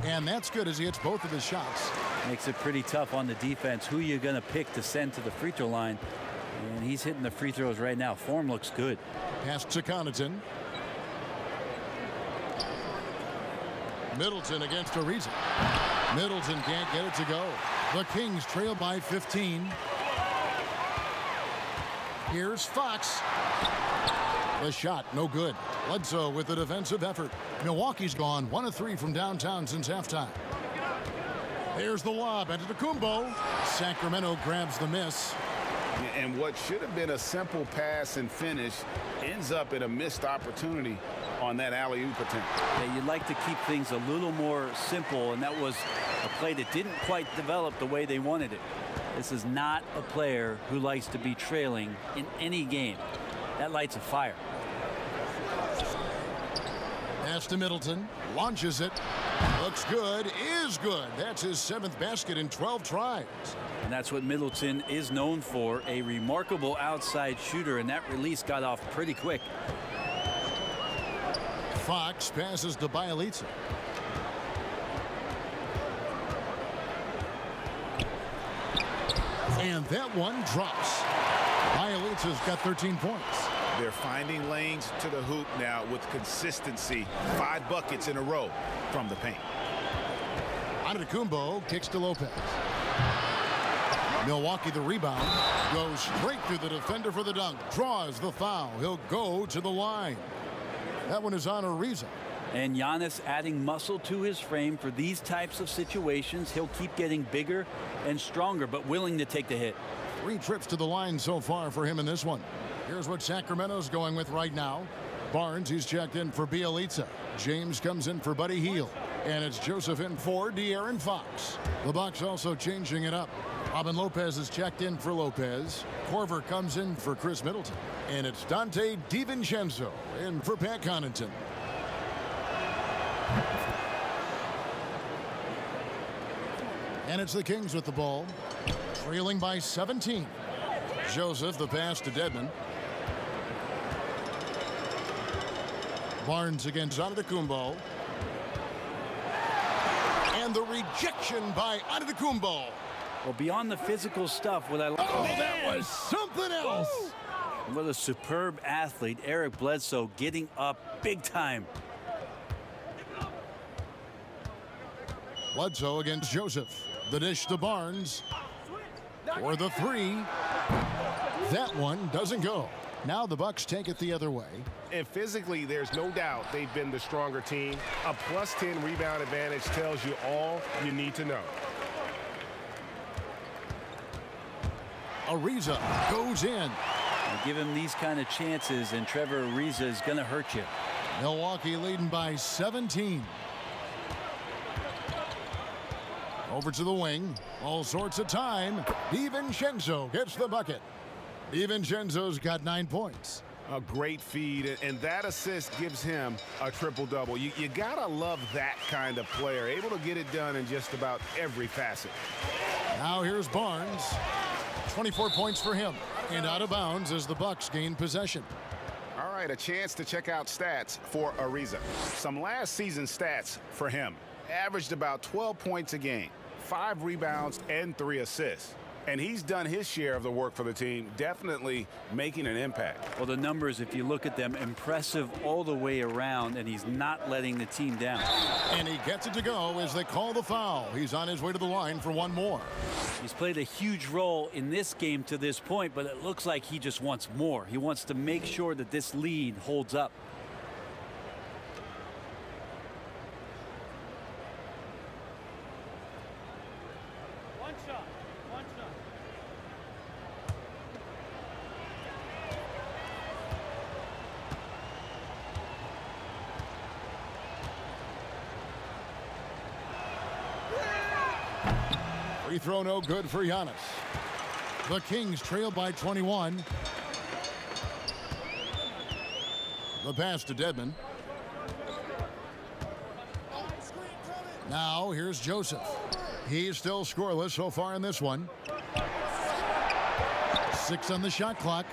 And that's good as he hits both of his shots. Makes it pretty tough on the defense. Who are you going to pick to send to the free throw line? And he's hitting the free throws right now. Form looks good. Pass to Connaughton. Middleton against Marisa. Middleton can't get it to go. The Kings trail by 15. Here's Fox. The shot, no good. Bledsoe with the defensive effort. Milwaukee's gone 1 of 3 from downtown since halftime. There's the lob. Antetokounmpo. Sacramento grabs the miss. And what should have been a simple pass and finish ends up in a missed opportunity on that alley-oop attempt. Yeah, you'd like to keep things a little more simple, and that was a play that didn't quite develop the way they wanted it. This is not a player who likes to be trailing in any game. That lights a fire. Pass to Middleton. Launches it. Looks good. Is good. That's his 7th basket in 12 tries. And that's what Middleton is known for, a remarkable outside shooter, and that release got off pretty quick. Fox passes to Bjelica. And that one drops. Bjelica's got 13 points. They're finding lanes to the hoop now with consistency. 5 buckets in a row from the paint. Antetokounmpo kicks to Lopez. Milwaukee the rebound. Goes straight through the defender for the dunk. Draws the foul. He'll go to the line. That one is on Marisa. And Giannis adding muscle to his frame for these types of situations. He'll keep getting bigger and stronger, but willing to take the hit. 3 trips to the line so far for him in this one. Here's what Sacramento's going with right now. Barnes, he's checked in for Bjelica. James comes in for Buddy Hield. And it's Joseph in for De'Aaron Fox. The Bucks also changing it up. Robin Lopez is checked in for Lopez. Korver comes in for Chris Middleton. And it's Dante DiVincenzo in for Pat Connaughton. And it's the Kings with the ball. Trailing by 17. Joseph, the pass to Deepen. Barnes against Antetokounmpo. And the rejection by Antetokounmpo. Well, beyond the physical stuff, what I like. Oh, that was something else. What a superb athlete, Eric Bledsoe, getting up big time. Bledsoe against Joseph. The dish to Barnes. For the three. That one doesn't go. Now the Bucks take it the other way. And physically, there's no doubt they've been the stronger team. A +10 rebound advantage tells you all you need to know. Ariza goes in. You give him these kind of chances, and Trevor Ariza is going to hurt you. Milwaukee leading by 17. Over to the wing. All sorts of time. Shinzo gets the bucket. Shinzo's got 9 points. A great feed, and that assist gives him a triple-double. You gotta love that kind of player, able to get it done in just about every facet. Now here's Barnes. 24 points for him. And out of bounds as the Bucks gain possession. All right, a chance to check out stats for Ariza. Some last season stats for him. Averaged about 12 points a game, 5 rebounds, and 3 assists. And he's done his share of the work for the team, definitely making an impact. Well, the numbers, if you look at them, impressive all the way around, and he's not letting the team down. And he gets it to go as they call the foul. He's on his way to the line for one more. He's played a huge role in this game to this point, but it looks like he just wants more. He wants to make sure that this lead holds up. Free throw no good for Giannis. The Kings trail by 21. The pass to Deepen. Now here's Joseph. He's still scoreless so far in this one. 6 on the shot clock.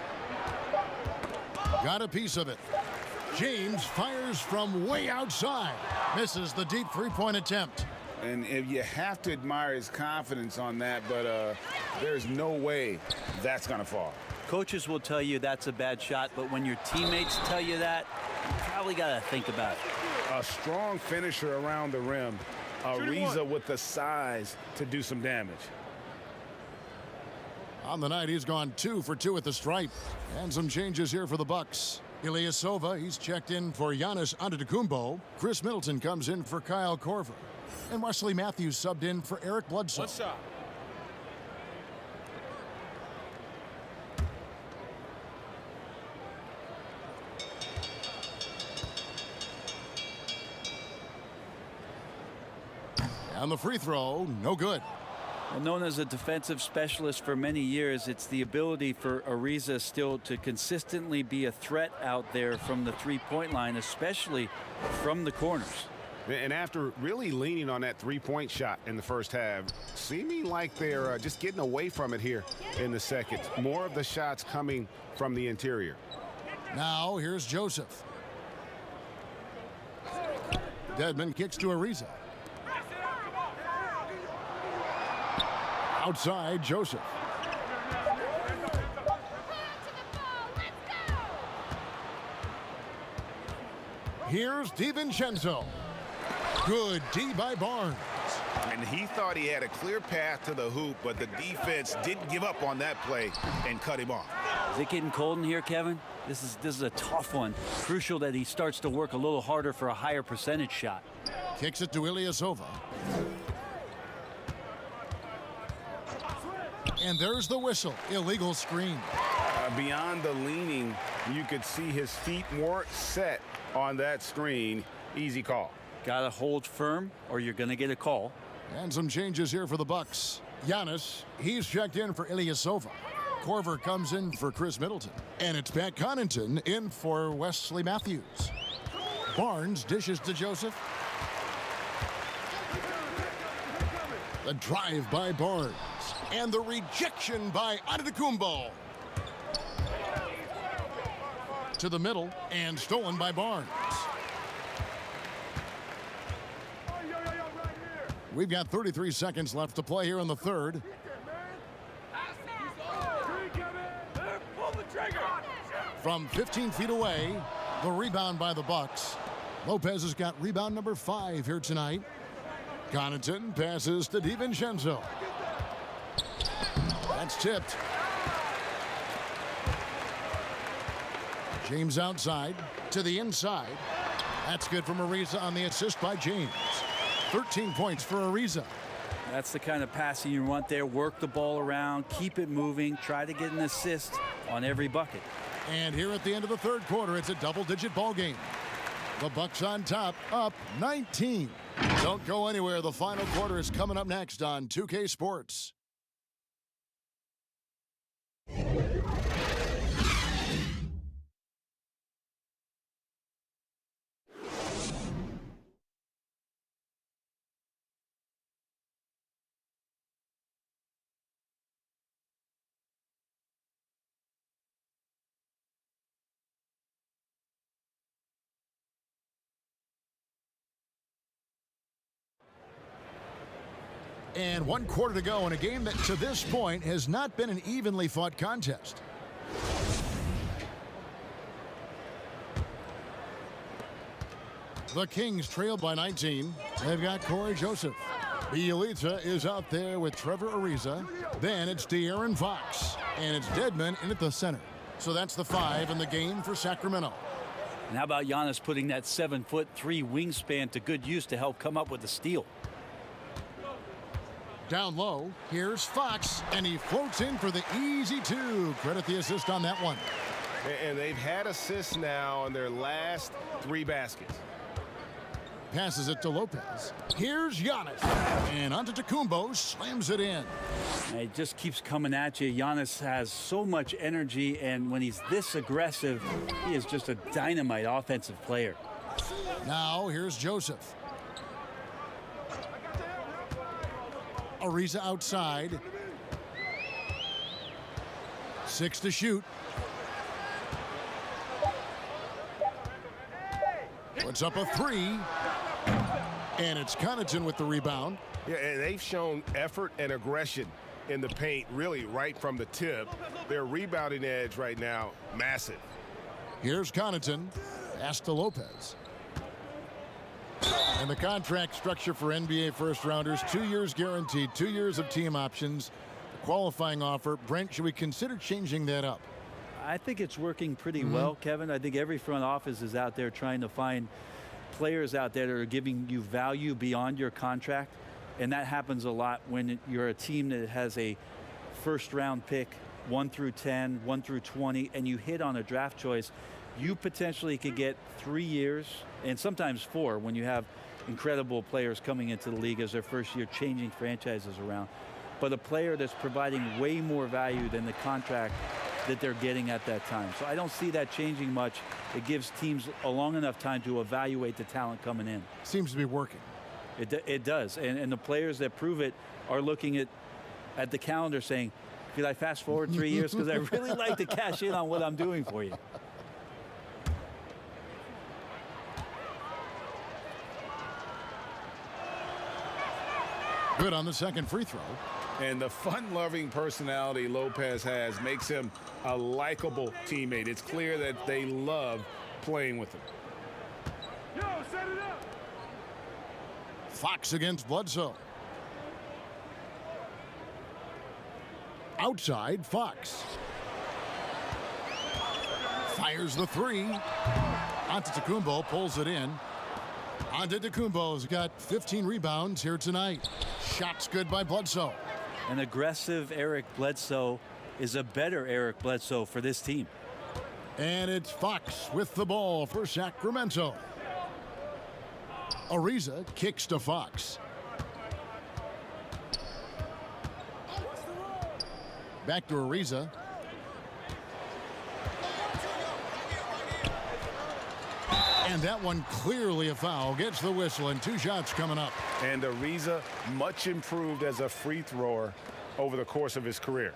Got a piece of it. James fires from way outside. Misses the deep three-point attempt. And if you have to admire his confidence on that, but there's no way that's going to fall. Coaches will tell you that's a bad shot, but when your teammates tell you that, you probably got to think about it. A strong finisher around the rim. Ariza with the size to do some damage. On the night, he's gone 2 for 2 at the stripe. And some changes here for the Bucks. Ilyasova, he's checked in for Giannis Antetokounmpo. Chris Middleton comes in for Kyle Korver. And Wesley Matthews subbed in for Eric Bledsoe. One shot. And the free throw, no good. Well, known as a defensive specialist for many years, it's the ability for Ariza still to consistently be a threat out there from the three-point line, especially from the corners. And after really leaning on that three-point shot in the first half, seeming like they're just getting away from it here in the second. More of the shots coming from the interior. Now here's Joseph. Deepen kicks to Ariza. Outside, Joseph. Here's Shinzo. Good D by Barnes. And he thought he had a clear path to the hoop, but the defense didn't give up on that play and cut him off. Is it getting cold in here, Kevin? This is a tough one. Crucial that he starts to work a little harder for a higher percentage shot. Kicks it to Ilyasova. And there's the whistle. Illegal screen. Beyond the leaning, you could see his feet weren't set on that screen. Easy call. Got to hold firm or you're going to get a call. And some changes here for the Bucks. Giannis, he's checked in for Ilyasova. Korver comes in for Chris Middleton. And it's Pat Connaughton in for Wesley Matthews. Barnes dishes to Joseph. The drive by Barnes. And the rejection by Antetokounmpo. To the middle and stolen by Barnes. We've got 33 seconds left to play here in the third. From 15 feet away, the rebound by the Bucks. Lopez has got rebound number 5 here tonight. Connaughton passes to Deepen Shinzo. That's tipped. James outside to the inside. That's good for Marisa on the assist by James. 13 points for Marisa. That's the kind of passing you want there. Work the ball around, keep it moving, try to get an assist on every bucket. And here at the end of the third quarter, it's a double-digit ball game. The Bucks on top, up 19. Don't go anywhere. The final quarter is coming up next on 2K Sports. And 1 quarter to go in a game that to this point has not been an evenly fought contest. The Kings trail by 19. They've got Corey Joseph. Bielitsa is out there with Trevor Ariza. Then it's De'Aaron Fox. And it's Deadman in at the center. So that's the 5 in the game for Sacramento. And how about Giannis putting that 7'3" wingspan to good use to help come up with the steal? Down low, here's Fox, and he floats in for the easy 2. Credit the assist on that one. And they've had assists now on their last 3 baskets. Passes it to Lopez. Here's Giannis. And Antetokounmpo slams it in. And it just keeps coming at you. Giannis has so much energy, and when he's this aggressive, he is just a dynamite offensive player. Now here's Joseph. Ariza outside. 6 to shoot. Puts up a 3. And it's Connaughton with the rebound. Yeah, and they've shown effort and aggression in the paint, really right from the tip. Their rebounding edge right now, massive. Here's Connaughton. Pass to Lopez. And the contract structure for NBA first-rounders, 2 years guaranteed, 2 years of team options, a qualifying offer. Brent, should we consider changing that up? I think it's working pretty well, Kevin. I think every front office is out there trying to find players out there that are giving you value beyond your contract. And that happens a lot when you're a team that has a first-round pick, 1 through 10, 1 through 20, and you hit on a draft choice. You potentially could get 3 years and sometimes 4 when you have incredible players coming into the league as their first year, changing franchises around. But a player that's providing way more value than the contract that they're getting at that time. So I don't see that changing much. It gives teams a long enough time to evaluate the talent coming in. Seems to be working. It does. And the players that prove it are looking at the calendar saying, could I fast forward 3 years? Because I really like to cash in on what I'm doing for you. Good on the second free throw. And the fun-loving personality Lopez has makes him a likable teammate. It's clear that they love playing with him. Yo, set it up. Fox against Bledsoe. Outside, Fox. Fires the 3. Antetokounmpo pulls it in. Antetokounmpo's got 15 rebounds here tonight. Shots good by Bledsoe. An aggressive Eric Bledsoe is a better Eric Bledsoe for this team. And it's Fox with the ball for Sacramento. Ariza kicks to Fox. Back to Ariza. And that one clearly a foul. Gets the whistle and 2 shots coming up. And Ariza much improved as a free thrower over the course of his career.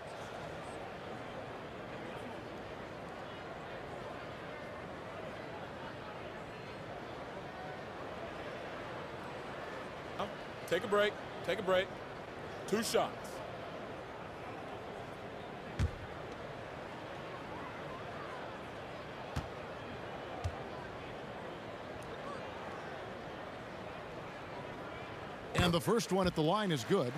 Take a break. Take a break. 2 shots. And the first one at the line is good.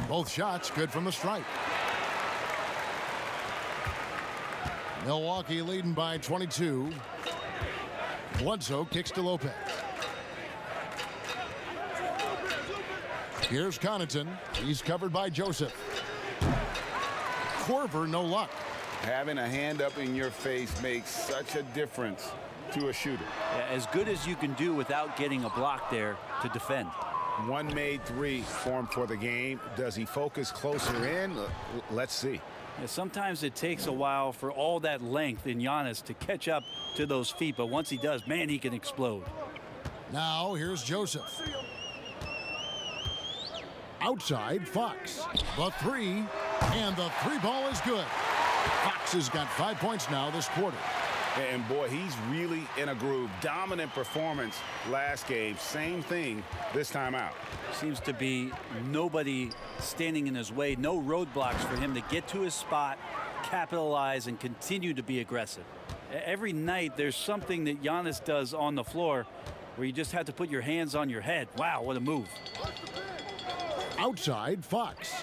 Both shots good from the stripe. Milwaukee leading by 22. Bledsoe kicks to Lopez. Here's Connaughton. He's covered by Joseph. Korver, no luck. Having a hand up in your face makes such a difference to a shooter. Yeah, as good as you can do without getting a block there to defend. One made 3 formed for the game. Does he focus closer in? Let's see. Yeah, sometimes it takes a while for all that length in Giannis to catch up to those feet, but once he does, man, he can explode. Now here's Joseph. Outside, Fox. The 3, and the 3 ball is good. Fox has got 5 points now this quarter. And boy, he's really in a groove. Dominant performance last game. Same thing this time out. Seems to be nobody standing in his way. No roadblocks for him to get to his spot, capitalize, and continue to be aggressive. Every night there's something that Giannis does on the floor where you just have to put your hands on your head. Wow, what a move. Outside, Fox.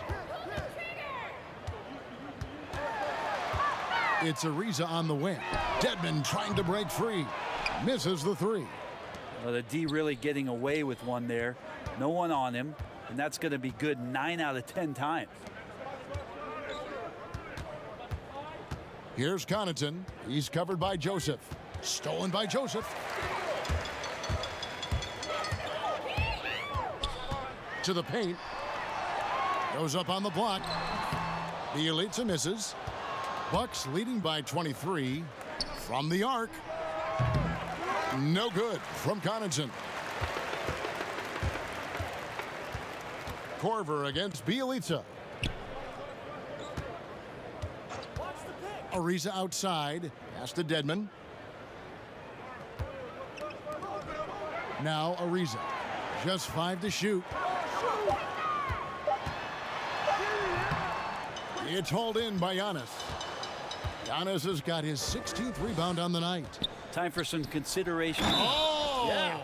It's Marisa on the wing. Deepen trying to break free. Misses the 3. Well, the D really getting away with one there. No one on him, and that's going to be good 9 out of 10 times. Here's Connaughton. He's covered by Joseph. Stolen by Joseph. To the paint. Goes up on the block. Bjelica misses. Bucks leading by 23 from the arc. No good from Connaughton. Korver against Bjelica. Marisa outside. Pass to Deepen. Now Marisa. Just 5 to shoot. It's hauled in by Giannis. Giannis has got his 16th rebound on the night. Time for some consideration. Oh! Yeah.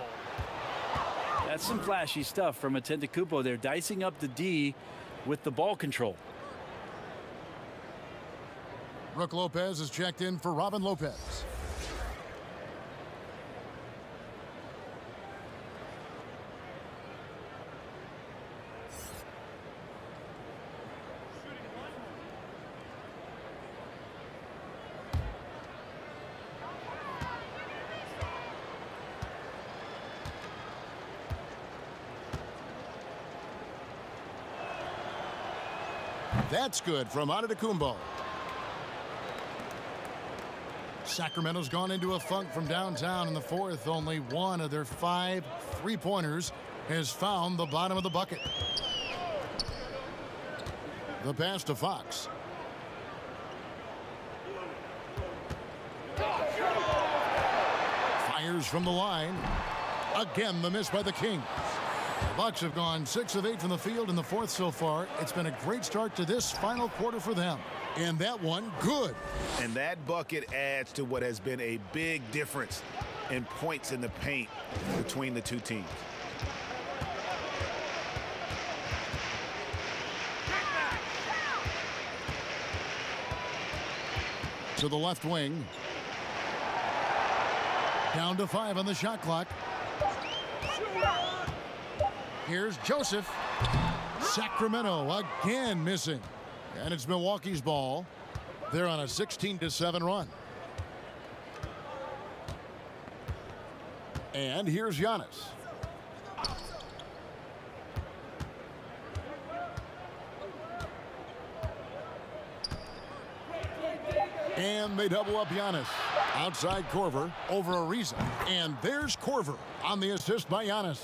That's some flashy stuff from Antetokounmpo. They're dicing up the D with the ball control. Brook Lopez is checked in for Robin Lopez. That's good from Antetokounmpo. Sacramento's gone into a funk from downtown in the 4th. Only one of their 5 3-pointers has found the bottom of the bucket. The pass to Fox. Fires from the line. Again, the miss by the Kings. The Bucks have gone 6 of 8 from the field in the 4th so far. It's been a great start to this final quarter for them. And that one, good. And that bucket adds to what has been a big difference in points in the paint between the two teams. To the left wing. Down to 5 on the shot clock. Here's Joseph. Sacramento again missing. And it's Milwaukee's ball. They're on a 16-7 run. And here's Giannis. And they double up Giannis. Outside Korver over Marisa. And there's Korver on the assist by Giannis.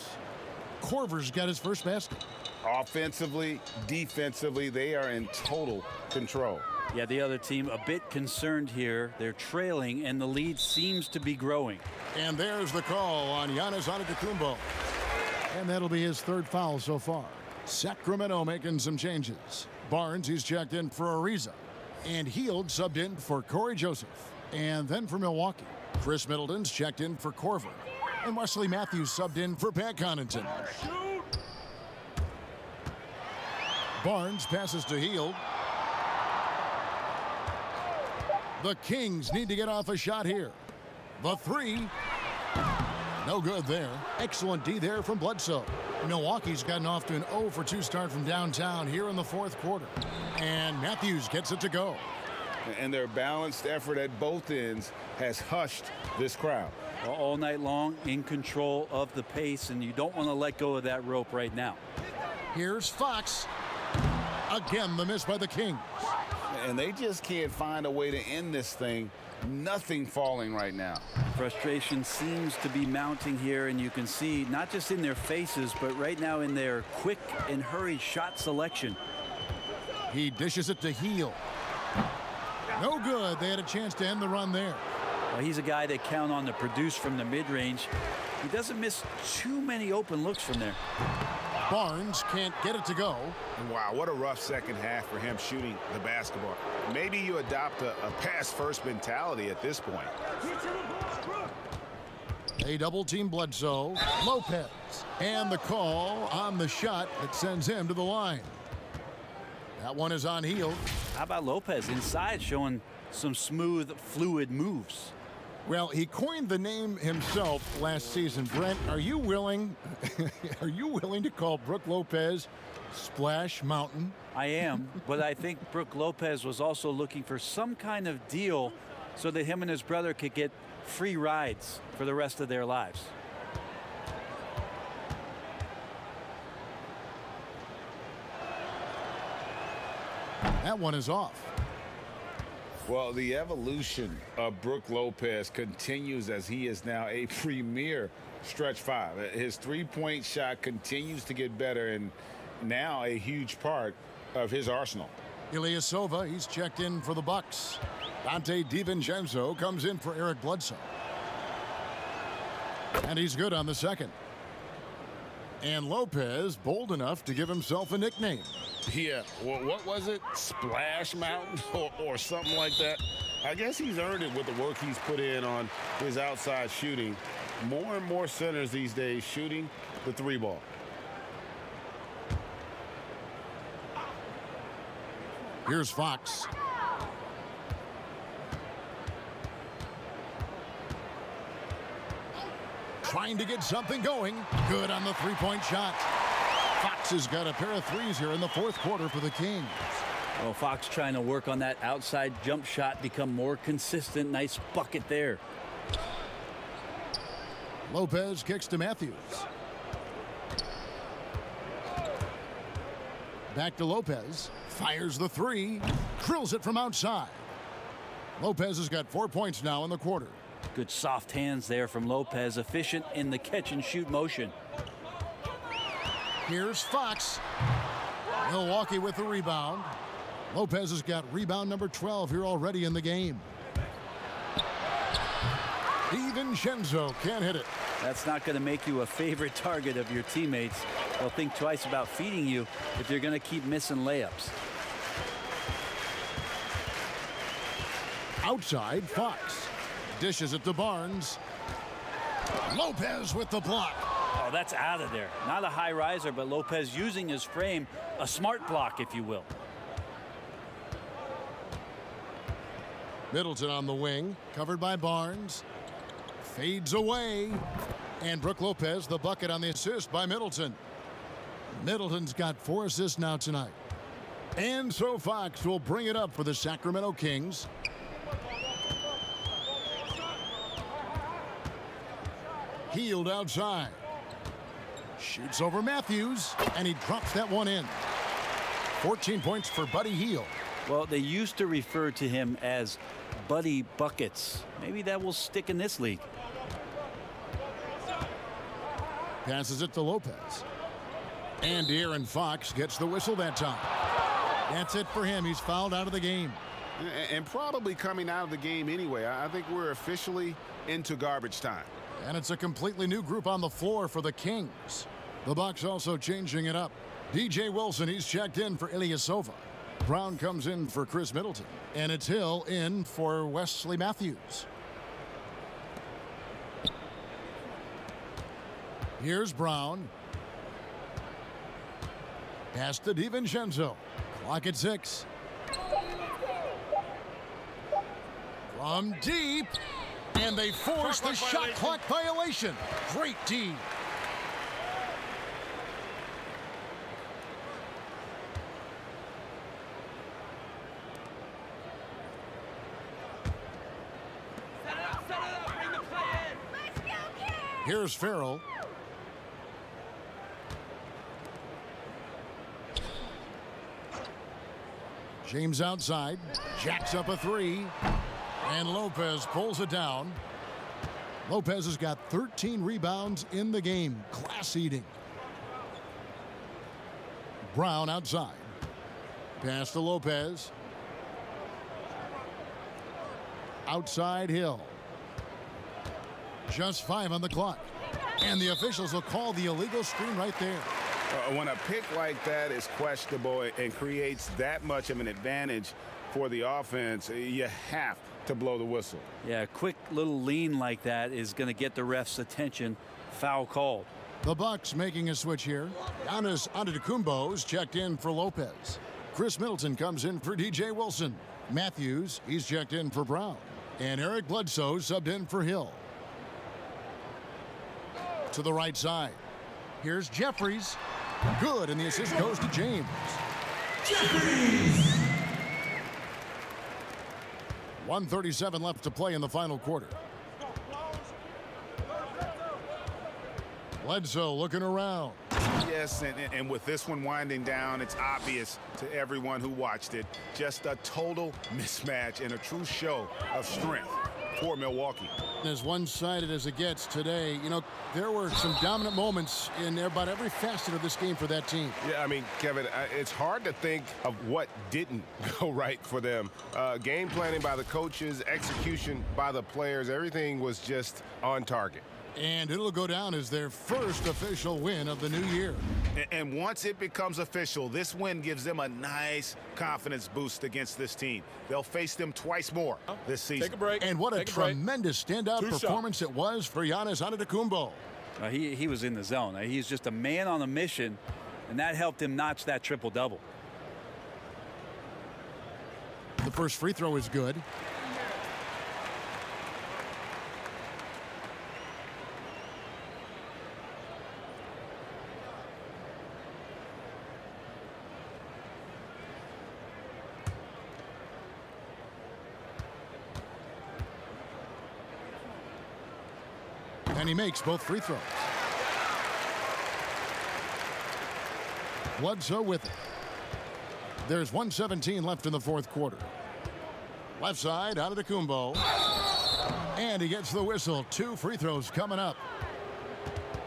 Korver's got his first basket. Offensively, defensively, they are in total control. Yeah, the other team a bit concerned here. They're trailing, and the lead seems to be growing. And there's the call on Giannis Antetokounmpo. And that'll be his third foul so far. Sacramento making some changes. Barnes, he's checked in for Marisa. And Hield subbed in for Corey Joseph. And then for Milwaukee, Chris Middleton's checked in for Korver. And Wesley Matthews subbed in for Pat Connaughton. Barnes passes to Hield. The Kings need to get off a shot here. The three. No good there. Excellent D there from Bledsoe. Milwaukee's gotten off to an 0 for 2 start from downtown here in the fourth quarter. And Matthews gets it to go. And their balanced effort at both ends has hushed this crowd. All night long, in control of the pace, and you don't want to let go of that rope right now. Here's Fox. Again, the miss by the Kings. And they just can't find a way to end this thing. Nothing falling right now. Frustration seems to be mounting here, and you can see not just in their faces, but right now in their quick and hurried shot selection. He dishes it to Hield. No good. They had a chance to end the run there. Well, he's a guy they count on to produce from the mid-range. He doesn't miss too many open looks from there. Barnes can't get it to go. Wow, what a rough second half for him shooting the basketball. Maybe you adopt a pass-first mentality at this point. They double-team Bledsoe. Lopez. And the call on the shot that sends him to the line. That one is on Hield. How about Lopez inside, showing some smooth, fluid moves? Well, he coined the name himself last season. Brent, are you willing to call Brook Lopez Splash Mountain? I am, but I think Brook Lopez was also looking for some kind of deal so that him and his brother could get free rides for the rest of their lives. That one is off. Well, the evolution of Brook Lopez continues as he is now a premier stretch five. His three-point shot continues to get better and now a huge part of his arsenal. Ilyasova, he's checked in for the Bucks. Dante DiVincenzo comes in for Eric Bledsoe. And he's good on the second. And Lopez bold enough to give himself a nickname. Yeah, well, what was it? Splash Mountain or something like that? I guess he's earned it with the work he's put in on his outside shooting. More and more centers these days shooting the three ball. Here's Fox. Trying to get something going. Good on the three-point shot. Fox has got a pair of threes here in the fourth quarter for the Kings. Well, Fox trying to work on that outside jump shot, become more consistent. Nice bucket there. Lopez kicks to Matthews. Back to Lopez. Fires the three. Drills it from outside. Lopez has got 4 points now in the quarter. Good soft hands there from Lopez. Efficient in the catch and shoot motion. Here's Fox. Milwaukee with the rebound. Lopez has got rebound number 12 here already in the game. Even Shinzo can't hit it. That's not going to make you a favorite target of your teammates. They'll think twice about feeding you if you're going to keep missing layups. Outside, Fox. Dishes it to Barnes. Lopez with the block. Oh, that's out of there. Not a high riser, but Lopez using his frame. A smart block, if you will. Middleton on the wing. Covered by Barnes. Fades away. And Brook Lopez, the bucket on the assist by Middleton. Middleton's got 4 assists now tonight. And so Fox will bring it up for the Sacramento Kings. Healed outside. Shoots over Matthews, and he drops that one in. 14 points for Buddy Hield. Well, they used to refer to him as Buddy Buckets. Maybe that will stick in this league. Passes it to Lopez. And De'Aaron Fox gets the whistle that time. That's it for him. He's fouled out of the game. And probably coming out of the game anyway. I think we're officially into garbage time. And it's a completely new group on the floor for the Kings. The Bucks also changing it up. DJ Wilson, he's checked in for Ilyasova. Brown comes in for Chris Middleton. And it's Hill in for Wesley Matthews. Here's Brown. Pass to DiVincenzo. Clock at 6. From deep. And they force the shot clock violation. Great D. Here's Farrell. James outside. Jacks up a 3. And Lopez pulls it down. Lopez has got 13 rebounds in the game. Class eating. Brown outside. Pass to Lopez. Outside Hill. Just 5 on the clock. And the officials will call the illegal screen right there. When a pick like that is questionable and creates that much of an advantage for the offense, you have to blow the whistle. Yeah, a quick little lean like that is going to get the ref's attention. Foul called. The Bucks making a switch here. Giannis Antetokounmpo's checked in for Lopez. Chris Middleton comes in for DJ Wilson. Matthews, he's checked in for Brown. And Eric Bledsoe subbed in for Hill. To the right side. Here's Jeffries. Good, and the assist goes to James. Jeffries! 1:37 left to play in the final quarter. Bledsoe looking around. Yes, and with this one winding down, it's obvious to everyone who watched it. Just a total mismatch and a true show of strength for Milwaukee. As one-sided as it gets today, you know, there were some dominant moments in about every facet of this game for that team. Yeah, I mean, Kevin, it's hard to think of what didn't go right for them. Game planning by the coaches, execution by the players, everything was just on target. And it'll go down as their first official win of the new year. And once it becomes official, this win gives them a nice confidence boost against this team. They'll face them twice more this season. Take a break. And what a tremendous standout performance it was for Giannis Antetokounmpo. He was in the zone. He's just a man on a mission, and that helped him notch that triple-double. The first free throw is good. And he makes both free throws. Bledsoe with it. There's 1:17 left in the fourth quarter. Left side, Antetokounmpo. And he gets the whistle. 2 free throws coming up.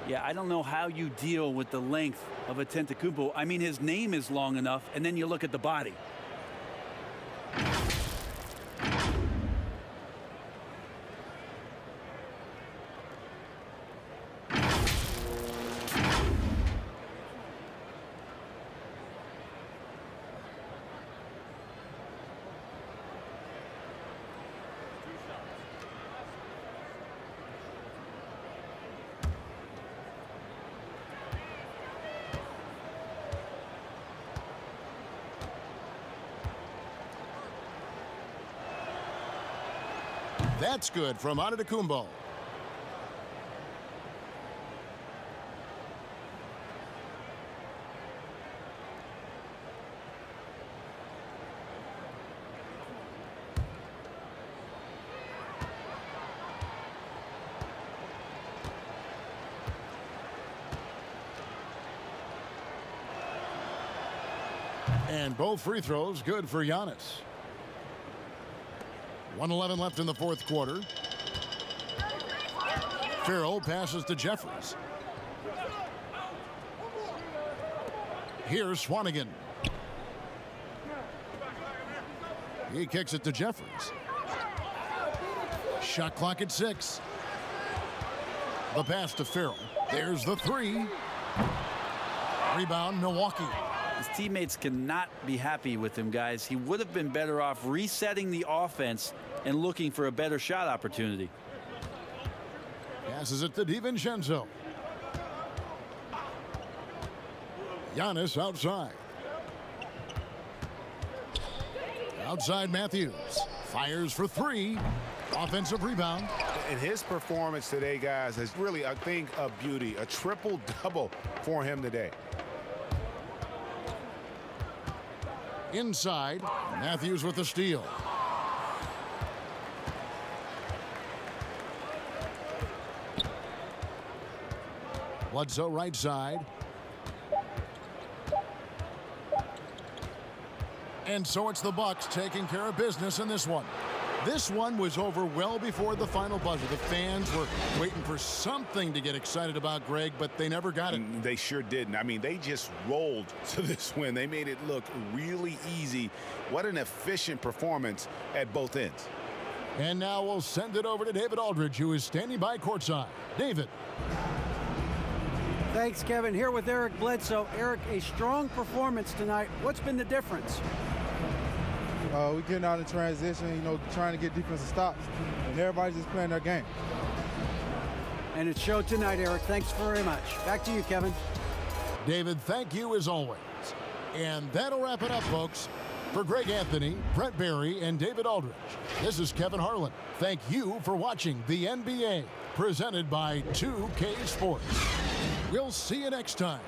Yeah, I don't know how you deal with the length of Antetokounmpo. I mean, his name is long enough, and then you look at the body. That's good from Antetokounmpo. And both free throws good for Giannis. 1:11 left in the fourth quarter. Farrell passes to Jeffries. Here's Swanigan. He kicks it to Jeffries. Shot clock at 6. The pass to Farrell. There's the three. Rebound, Milwaukee. His teammates cannot be happy with him, guys. He would have been better off resetting the offense and looking for a better shot opportunity. Passes it to DiVincenzo. Giannis outside. Outside Matthews. Fires for three. Offensive rebound. And his performance today, guys, is really a thing of beauty. A triple-double for him today. Inside. Matthews with the steal. Bledsoe right side. And so it's the Bucks taking care of business in this one. This one was over well before the final buzzer. The fans were waiting for something to get excited about, Greg, but they never got it. They sure didn't. I mean, they just rolled to this win. They made it look really easy. What an efficient performance at both ends. And now we'll send it over to David Aldridge, who is standing by courtside. David. Thanks, Kevin. Here with Eric Bledsoe. Eric, a strong performance tonight. What's been the difference? We're getting out in transition, trying to get defensive stops, and everybody's just playing their game. And it showed tonight, Eric. Thanks very much. Back to you, Kevin. David, thank you as always. And that'll wrap it up, folks. For Greg Anthony, Brett Barry, and David Aldridge, this is Kevin Harlan. Thank you for watching the NBA, presented by 2K Sports. We'll see you next time.